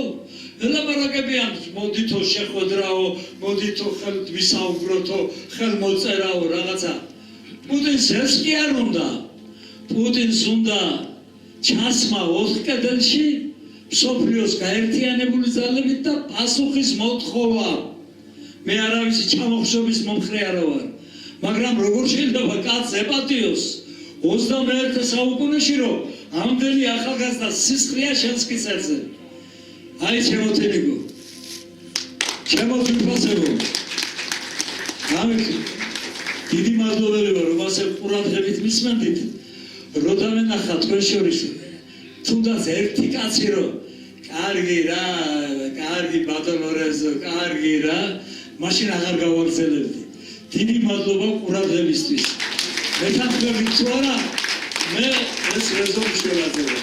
ელაპარაკებიან, მოდითო შეხვედრაო, მოდითო ხელთ ვისაუბროთო, ხელმოწერაო რაღაცა. პუტინს ეს კი არ უნდა. პუტინს უნდა ჩასმა 4 კედელში მსოფლიოს გაერთიანებული ძალებით და პასუხის მოთხოვა. მე არავისი ჩამოხშობის მომხრე არა ვარ, მაგრამ როგორ შეიძლება კაცს ეპატიოს 21 საუკუნეში, რომ ამდენი ახალგაზრდა სისხლია შენს კისერზე. აი ჩემო თენიგო, ჩემო თვითფასებო, დიდი მადლობელი ვარ, რომ ასე ყურადღებით მისმენდით, რომ დამენახა თქვენ შორის თუნდაც ერთი კაცი, რომ კარგი რა, კარგი ბატონო რეზო, კარგი რა, მაშინ აღარ გავაგრძელებდი. დიდი მადლობა ყურადღებისთვის. მეთანხმებით თუ არა, მე ეს რეზო მშველაძეა.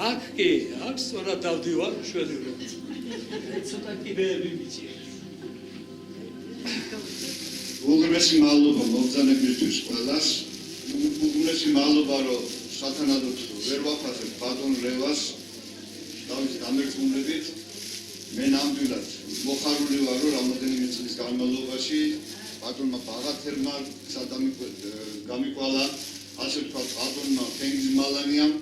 აკი, აქ სწორად დავდივარ შველი რომ. ცოტა კიბეები მიწია. უღრმესი მადლობა მოგზაურებისთვის ყველას. უღრმესი მადლობა რომ სათანადოდ ვერ ვაფასებ ბატონ რევას თავის დამერწმუნებით. მე ნამდვილად მოხარული ვარ რომ რამოდენიმე წლის განმავლობაში ბატონმა ბაღათერმა გამიკვალა, ასე ვთქვათ, ბატონმა თენგიზ მალანიამ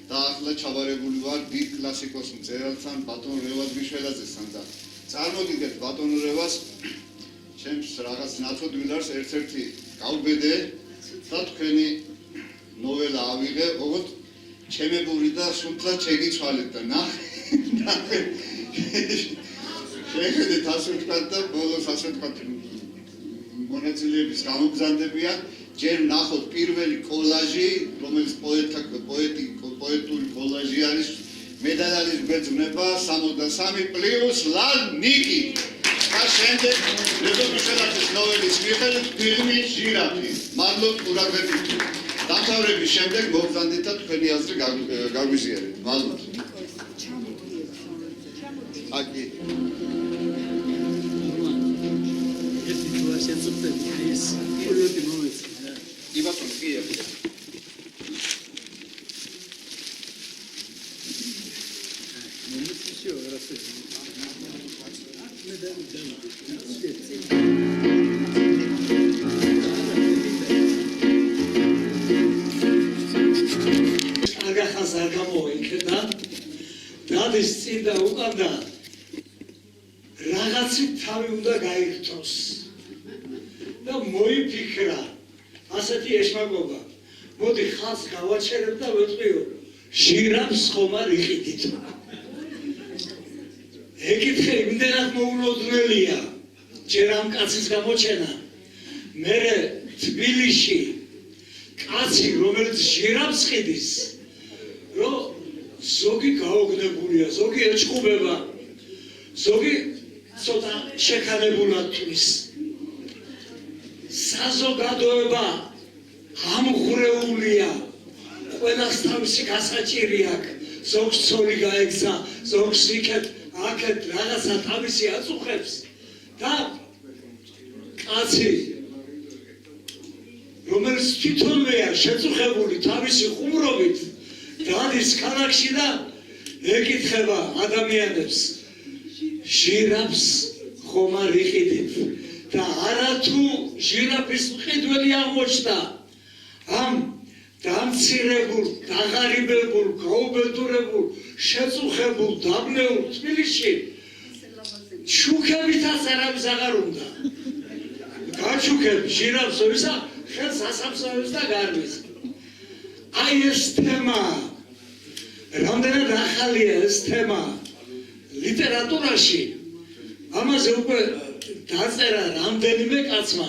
და ახლა ჩავარებული ვარ დიდ კლასიკოს მწერალთან ბატონ რევაზ მიშველაძესთან და წარმოგიდგენთ ბატონ რევას ჩემს რაღაც ნაცოდვილარს ერთ-ერთი გავბედე და თქვენი ნოველა ავიღე, როგორც ჩემებური და სულთლად შეგიცვალეთ და ნახე შეხედეთ ასე ვთქვათ და ბოლოს ასე ვთქვათ მონაწილეების გამოგზავნებია. ჯერ ნახოთ პირველი კოლაჟი, რომელიც პოეტური კოლაჟი არის, მედალალის გვეძღვნება 63 პლუს ლანიკი. და შემდეგ რეზო მიშველაძის ნოველის მიხედვით ფილმი ჟირაფი. მადლობთ ყურადღებისთვის. დამთავრების შემდეგ მოგზავნით და თქვენი აზრი გაგვიზიარეთ. მადლობთ. აკი Ivaton Kiev. აგახაზა გამოიქდა, დადის წინ და უკანდა რაღაცით თავი უნდა გაიგრძნოს და მოიფიქრა ასეთი ეშმაკობა. მოდი ხალხს გავაჩერებ და ვეტყვიო, ჟირაფს ხომ არ იყიდით? ეკითხე იმდენად მოულოდნელია ჯერ ამ კაცის გამოჩენა. მერე თბილისში კაცი, რომელიც ჟირაფს ყიდის, რომ ზოგი გაოგნებულია, ზოგი ეჭყუბება, ზოგი ცოტა შექანებულად თვლის. საზოგადოება ამღვრეულია, ყველას თავისი გასაჭირი აქვს, ზოგს ცოლი გაეგზა, ზოგს იქეთ, აქეთ რაღაცა თავისი აწუხებს და კაცი რომელიც თვითონვე არ შეწუხებული თავისი ხუმრობით დადის ქალაქში და ეკითხება ადამიანებს ჟირაფს ხომ არ იყიდით და არათუ ჟირაფის მყიდველი აღმოჩნდა ამ დამცირებულ, დაღარიბებულ, გაუბედურებულ, შეწუხებულ, დაბნეულ თბილისში შუქებითაც არავის აღარ უნდა. გაჩუქებ ჟირაფს ისა ხელს ასამსავებს და გარბის. აი ეს თემა, რამდენად ახალია ეს თემა ლიტერატურაში, ამაზე უკვე დაწერა რამდენიმე კაცმა,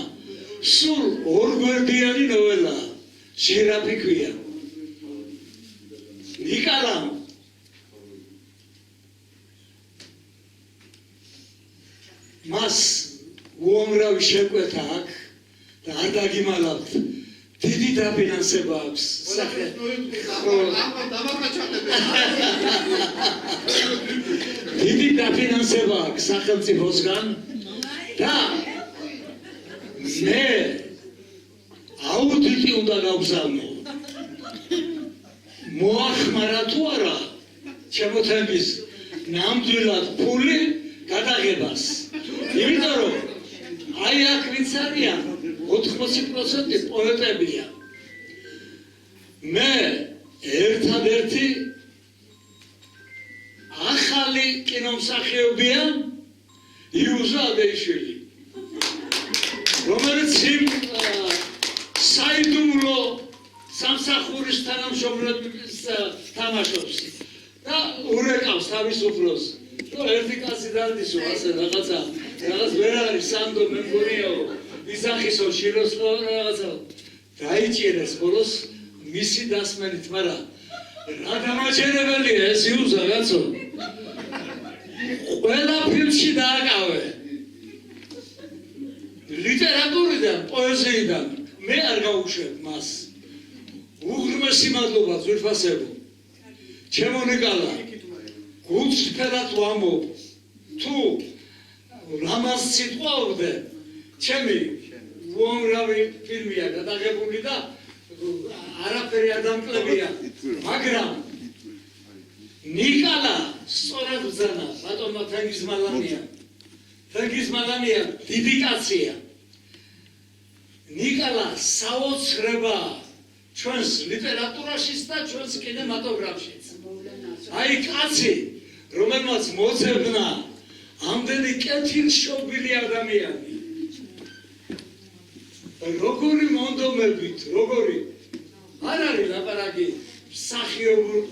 სულ ორგვერდიანი ნოველა, ჟირაფი ქვია. ნიკალამ მას უამრავი შეკვეთა აქვს და არ დაგიმალავთ. დიდი დაფინანსება აქვს. დიდი დაფინანსება აქვს სახელმწიფოსგან და მე აუდიტი უნდა გავგზავნო. მოახმარა თუ არა ჩემოთემის ნამდვილად ფული გადაღებას. იმიტომ რომ აი აქ ვინც არიან 80% პოეტებია. მე ერთადერთი ახალი კინომსახიობია იუზა ადეიშვილი, რომელიც საიდუმლო სამსახურის თანამშრომლებს თამაშობს და урეკავს თავის უფროს. ერთი კაცი დადის ასე რაღაცა ვერ არის სანდო მე მგონიაო ისახისო შილოსო რაღაცა დაიჭირეს ბოლოს მისი დასმენით, მაგრამ რა დამაჯერებელია ეს იუზა კაცო. ყველა ფილმში დააკავე ლიტერატურიდან, პოეზიიდან მე არ გავუშვებ მას. უღრმესი მადლობა ძვირფასებო. ჩემო ნიკალა გულწრფელად ვამბობ, თუ რამას სიტყვაობდე, ჩემი უამრავი ფილმია გადაღებული და არაფერი არ დამკლებია, მაგრამ ნიკალა სწორად ბრძანა, ბატონმა თენგიზმალანია დიდი კაცია. ნიკალა საოცრება ჩვენს ლიტერატურაშიც და ჩვენს კინემატოგრაფშიც. აი კაცი, რომელმაც მოძებნა ამდენი კეთილშობილი ადამიანი. როგორი მონდომებით, როგორი არ არის ლაპარაკი მსახიობურ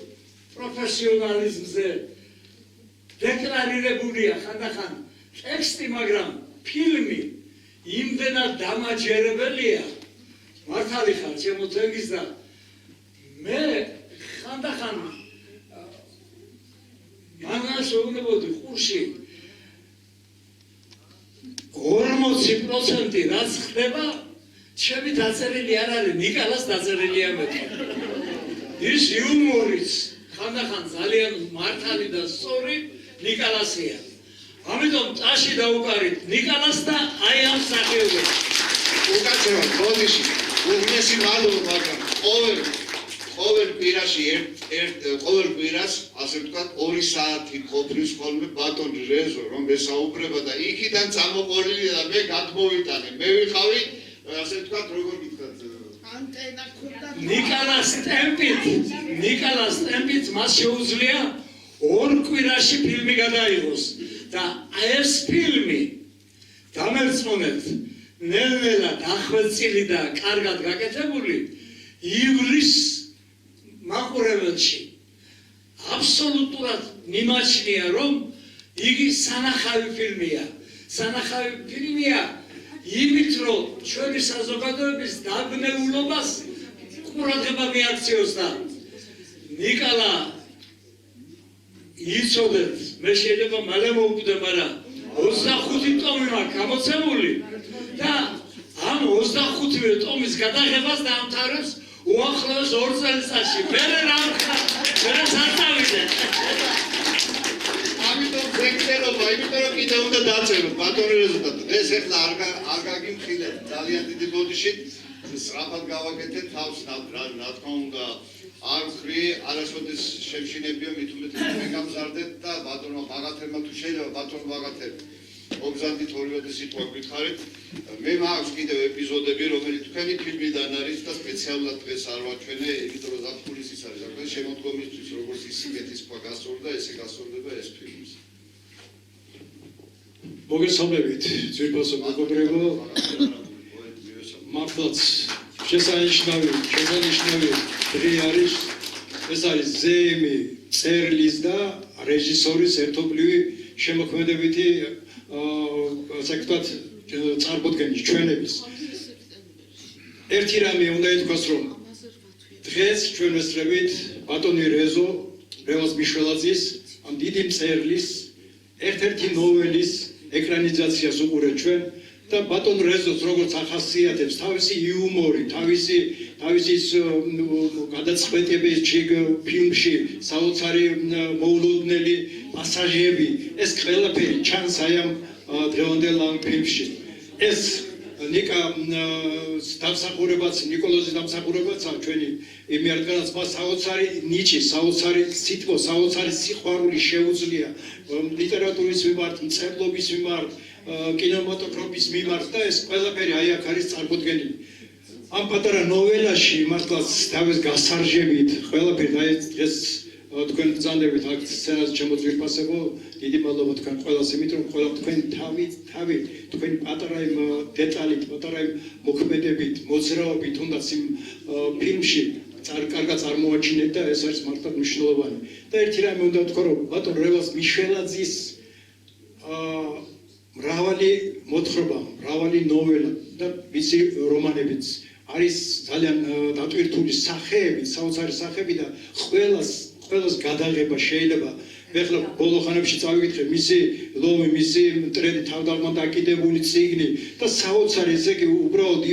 პროფესიონალიზმზე დეკლარირებულია ხანდახან ტექსტი, მაგრამ ფილმი იმდენად დამაჯერებელია. მართალი ხარ ჩემო თენგიზ და მე ხანდახან მანას ვეუბნებოდი ყურში 40% რაც ხდება ჩემი დაწერილი არ არის, ნიკალას დაწერილია მეტი. ის იუმორიც ხანდახან ძალიან მართალი და სწორი ნიკალასია. ამიტომ წაში დაუკარით ნიკალას და აი ამ სახეობას. უკაცრავად ბოდიში უღმესი მადლობა, მაგრამ ყოველ კვირას ასე ვთქვათ 2 საათი ყოფნის ხოლმე ბატონ რეზო რომ ესაუბრება და იქიდან წამოყოლილი და მე გადმოვიტანე. მე ვიყავი ასე ვთქვათ როგორ გითხრათ ანტენა ქონდა ნიკალას ტემპით მას შეუძლია 2 კვირაში ფილმი გადაიღოს და ეს ფილმი დამერწმუნეთ ნელ-ნელა დახვეწილი და კარგად გაკეთებული ივლისს მაყურებელში აბსოლუტურად მიმაჩნია რომ იგი სანახავი ფილმია იმით რომ ჩვენი საზოგადოების დაბნეულობას ყურადღება მიაქციოს და ნიკალა იცოდეთ მე შეიძლება მალე მოვკვდე, მაგრამ 25 ტომი მაქვს გამოცემული და ამ 25-ვე ტომის გადაღებას დაამთავრებს უახლოეს 2 წელიწადში. მერე რა ვქნა, მერე საწავიდე. ამიტომ ვეკტერობა, იმიტომ რომ კიდე უნდა დაწეროთ ბატონო რეზულტატი. დღეს ახლა არ გაგიმხილეთ ძალიან დიდი ბოდიშით. სწრაფად გავაკეთეთ თავს რა თქმა უნდა არ ვხრი არასოდეს შემშინებია მით უმეტეს მე გამზარდეთ და ბატონო ბაღათერმა თუ შეიძლება ბატონო ბაღათერ მოგზავნით ორივე სიტყვა გითხარით მე მაქვს კიდევ ეპიზოდები რომელიც თქვენი ფილმიდან არის და სპეციალურად დღეს არ ვაჩვენე იმიტომ რომ ზაფხულის არის აქ შემოდგომისთვის როგორც ის სიკეთის სხვა გასწორდა ესე გასწორდება ეს ფილმი მოგესალმებით ძვირფასო მეგობრებო მართლაც შესანიშნავი დღე არის ეს არის ზეიმი წერლის და რეჟისორის ერთობლივი შემოქმედებითი ასე ვთქვათ წარმოდგენის ჩვენების ერთი რამე უნდა ითქვას რომ დღეს ჩვენ ვესწრებით ბატონი რევაზ მიშველაძის ამ დიდი მწერლის ერთ-ერთი ნოველის ეკრანიზაციას უყურეთ ჩვენ და ბატონ რეზოს როგორც ახასიათებს თავისი იუმორი, თავისი გადაწყვეტების ფილმში საოცარი მოულოდნელი პასაჟები, ეს ყველაფერი ჩანს აი ამ დღევანდელ ამ ფილმში. ეს ნიკა დამსახურებაც, ნიკოლოზის დამსახურებაც ჩვენი იმი არ განაც მას საოცარი ნიჭი, საოცარი სიტყვა, საოცარი სიყვარული შეუძლია ლიტერატურის მიმართ, მწერლობის მიმართ კინემატოგრაფის მიმართ და ეს ყველაფერი აი აქ არის წარმოდგენილი. ამ პატარა ნოველაში მართლაც თავის გასარჟებით ყველაფერი და ეს თქვენ ბრძანდებით აქ სცენაზე შემოძვირფასებო დიდი მადლობა თქვენ ყველას იმით რომ ყველა თქვენ თავი თქვენ პატარა იმ დეტალით, პატარა იმ მოქმედებით, მოძრაობით თუნდაც იმ ფილმში კარგად წარმოაჩინეთ და ეს არის მართლაც მნიშვნელოვანი. და ერთი რამე უნდა ვთქვა რომ ბატონ რევაზ მიშველაძის მრავალი მოთხრობა, მრავალი ნოველა და ვიცი რომანებიც არის ძალიან დატვირთული სახეები, საოცარი სახეები და ყველას გადაღება შეიძლება ეხლა ბოლო ხანებში წავიკითხე მისი ლომი, მისი მტრედი თავდაღმა დაკიდებული წიგნი და საოცარი ესე იგი უბრალოდ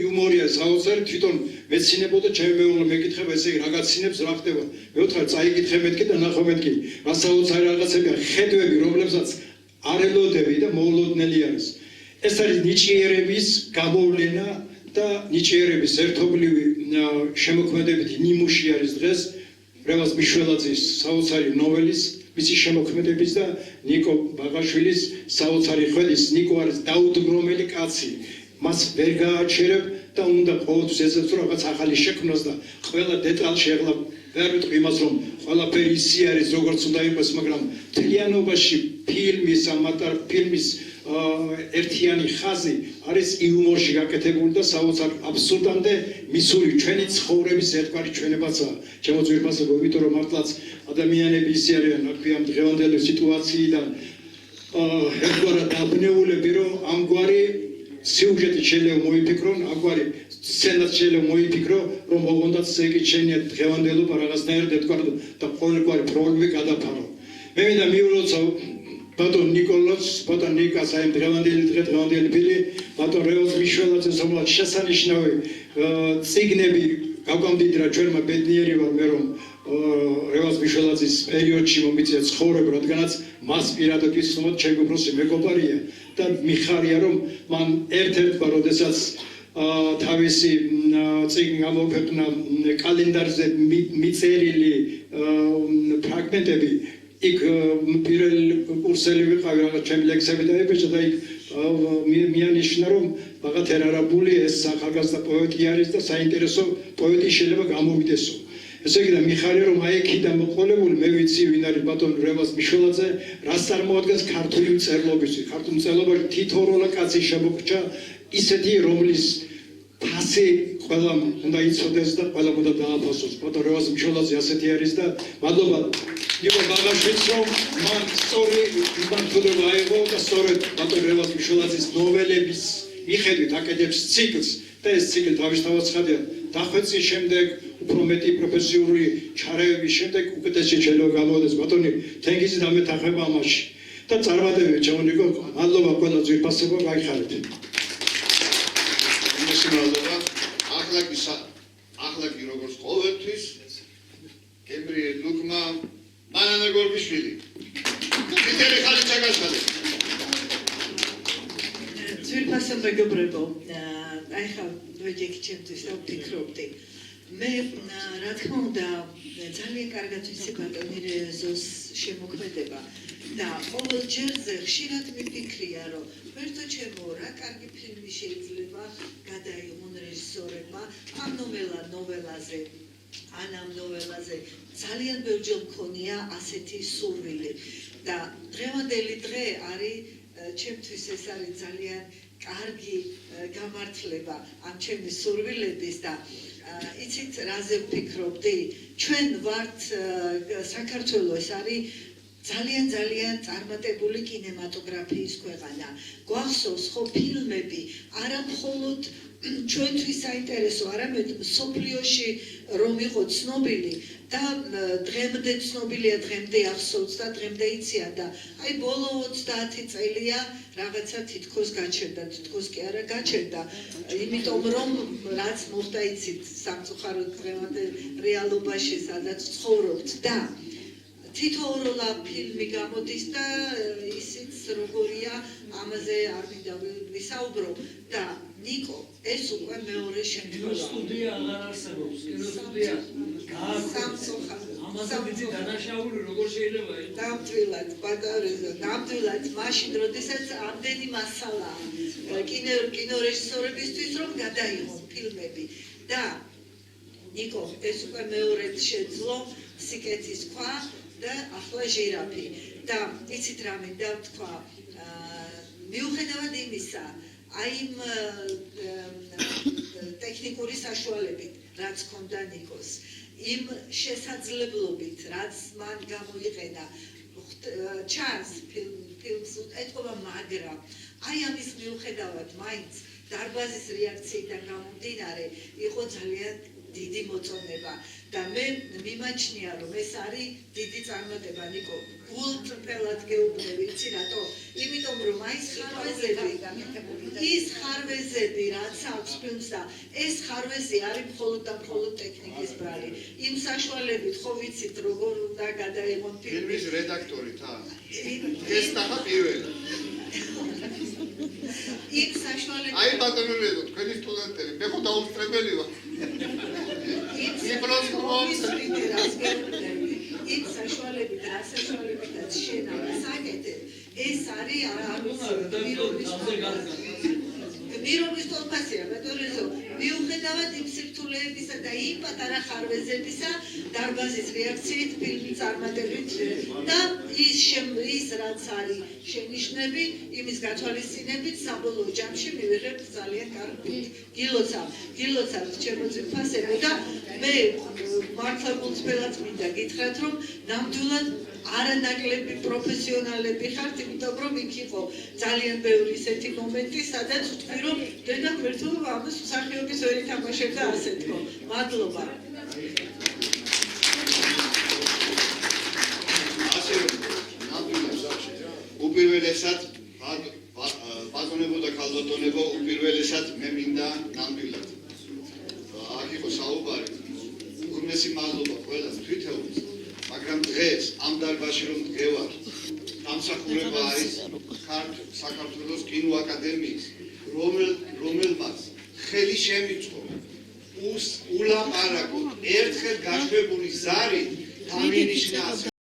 იუმორია საოცარი თვითონ მეცინებო და ჩემი მეუღლე მეკითხება ესე იგი რა გაცინებს რა ხდება მე ვთქვა წაიკითხე მეთქი და ნახო მეთქი რა საოცარი რაღაცებია ხედვები რომლებსაც არ ელოდები და მოულოდნელი არის ეს არის ნიჭიერების გამოვლენა და ნიჭიერების ერთობლივი შემოქმედებითი ნიმუში არის დღეს რევაზ მიშველაძის საოცარი ნოველის მისი შემოქმედების და ნიკო ბაღაშვილის საოცარი ხედვის ნიკო არის დაუდგრომელი კაცი მას ვერ გააჩერებ და უნდა ყოველთვის ეცებს რომ რაღაც ახალი შექმნას და ყველა დეტალში ახლა ვერ ვიტყვი იმას რომ ყველაფერი ისე არის როგორც უნდა იყოს მაგრამ თლიანობაში ფილმის ამატარ ფილმის ერთიანი ხაზი არის იუმორში გაკეთებული და საოცარ აბსურდამდე მისული ჩვენი ცხოვრების ერთგვარი ჩვენებაცაა ჩემო ძვირფასებო იმიტომ რომ მართლაც ადამიანები ისე არიან აქ ამ დღევანდელი სიტუაციიდან ერთგვარად დაბნეულები რომ ამგვარი სიუჟეტი შეიძლება მოიფიქრონ ამგვარი სცენაც შეიძლება მოიფიქრო რომ ოღონდაც ეგეჩენია დღევანდელობა რაღაცნაირად ერთგვარად და ყოველგვარი პრობლემები გადაფარო მე მინდა მიულოცო ბატონ ნიკოლოზ, ბატონ ნიკას აი დღევანდელი ფილი, ბატონ რევაზ მიშველაძეს რომელსაც შესანიშნავი წიგნები გავგამდიდრა ჩვენმა ბედნიერი ვარ მე რომ რევაზ მიშველაძის პერიოდში მომიწია ცხოვრება, რადგანაც მას პირადად ვისმოთ ჩემი უფროსი მეგობარია და მიხარია რომ მან ერთ-ერთმა როდესაც თავისი წიგნი გამოქვეყნა კალენდარზე მიწერილი ფრაგმენტები იქ პირველ კურსელი ვიყავი რაღაც ჩემი ლექსები დაებეჭდა და იქ მიანიშნა რომ ბაღათერ არაბული ეს ახალგაზრდა პოეტი არის და საინტერესო პოეტი შეიძლება გამოვიდესო ესე იგი და მიხარია რომ აი იქიდან მოყოლებული მე ვიცი ვინ არის ბატონ რევაზ მიშველაძე რას წარმოადგენს ქართული მწერლობისთვის ქართული მწერლობაში თითოეული კაცი შემოგჭა ისეთი რომლის ფასი ყველამ უნდა იცოდეს და ყველამ უნდა დააფასოს ბატონ რევაზ მიშველაძე ასეთი არის და მადლობა იყო ბაღაშვილს რომ მან სწორი იმართულება აიღო და სწორედ ბატონ რევაზ მიშველაძის ნოველების მიხედვით აკეთებს ციკლს და ეს ციკლი თავისთავად ცხადია დახვეწის შემდეგ უფრო მეტი პროფესიული ჩარეების შემდეგ უკეთესი შეიძლება გამოვიდეს ბატონი თენგიზი დამეთანხმება ამაში და წარმატებები ჩემო ნიკო მადლობა ყველა ძვირფასებო გაიხარეთ მადლობა ახლა კი როგორც ყოველთვის გებრიელ ლუკმა მანანა გორბიშვილი. Viteri Khaliçagashvili. უფასო მეგობრებო, აი ხა ვეჯექი ჩემთვის რა ვფიქრობდი. მე რა თქმა უნდა ძალიან კარგად ვიცი ბატონი რეზოს შემოქმედება და ყოველ ჯერზე ხშირად მიფიქრია რომ ვერთო ჩემო რა კარგი ფილმი შეიძლება გადაიღონ რეჟისორებმა ამ ნოველაზე ან ამ ნოველაზე ძალიან ბევრჯერ მქონია ასეთი სურვილი და დღევანდელი დღე არის ჩემთვის ეს არის ძალიან კარგი გამართლება ამ ჩემი სურვილების და იცით რაზე ვფიქრობდი ჩვენ ვართ საქართველოს არის ძალიან წარმატებული კინემატოგრაფიის ქვეყანა გვახსოვს ხო ფილმები არა მხოლოდ ჩვენთვის საინტერესო არამედ მსოფლიოში რომ იყო ცნობილი და დღემდე ცნობილია დღემდე ახსოვს და დღემდე იციან და აი ბოლო 30 წელია რაღაცა თითქოს გაჩერდა თითქოს კი არა გაჩერდა იმიტომ რომ რაც მოხდა იცით სამწუხაროდ დღევანდელ რეალობაში სადაც ცხოვრობთ და თითოეულა ფილმი გამოდის და ისიც როგორია ამაზე არ მინდა ვისაუბრო და ნიკო ეს უკვე მეორე შემთხვევა სტუდია აღარ არსებობს კინოსტუდია ამაზე დიდი დანაშაული როგორ შეიძლება იყოს დამტვილად პატარეზო დამტვილად მაშინ როდესაც ამდენი მასალაა კინორეჟისორებისთვის რომ გადაიღონ ფილმები და ნიკო ეს უკვე მეორე შეძლო სიკეთის ქვა და ახლა ჟირაფი და იცით რა მინდა ვთქვა მიუხედავად იმისა აი იმ ტექნიკური საშუალებით რაც ჰქონდა ნიკოს იმ შესაძლებლობით რაც მან გამოიყენა ჩანს ფილმს ეთქობა მაგრამ აი ამის მიუხედავად მაინც დარბაზის რეაქციიდან გამომდინარე იყო ძალიან დიდი მოწონება და მე მიმაჩნია რომ ეს არის დიდი წარმატება ნიკო გულწრფელად გეუბნები იცი რატო იმიტომ რომ აი ის ხარვეზები რაც აქვს ფილმს და ეს ხარვეზი არის მხოლოდ და მხოლოდ ტექნიკის ბრალი იმ საშუალებით ხო ვიცით როგორ უნდა გადაიღონ ფილმის რედაქტორი თა ეს თახა პირველი იქ საშუალებით აი ბატონო რედო თქვენი სტუდენტები მე ხო დაუსწრებელი ვარ იქ საშუალებით რა საშუალებითაც შენ ამას აკეთებ ეს არის მირობის თოლფასია ბატონო მიუხედავად იმ სირთულეებისა და იმ პატარა ხარვეზებისა დარბაზის რეაქციით ფილმი წარმატებით და ის რაც არის შენიშვნები იმის გათვალისწინებით საბოლოო ჯამში მივიღებთ ძალიან კარგ გილოცავთ ჩემო ძვირფასებო და მე მართლა გულწრფელად მინდა გითხრათ რომ ნამდვილად არანაკლები პროფესიონალები ხართ იმიტომ რომ იქ იყო ძალიან ბევრი ისეთი მომენტი სადაც ვთქვი რომ დედამერთო ამას მსახიობის ვერ ითამაშებდა ასე თქო მადლობა უპირველესად ბატონებო და ქალბატონებო უპირველესად მე მინდა ნამდვილად აქ იყო საუბარი უღრმესი მადლობა ყველას თვითეულს მაგრამ დღეს ამ დარბაზში რომ მდგევარ დამსახურება არის საქართველოს კინოაკადემიის რომელმაც ხელი შემიწყო ულაპარაკოთ ერთხელ გაშვებული ზარი დამინიშნა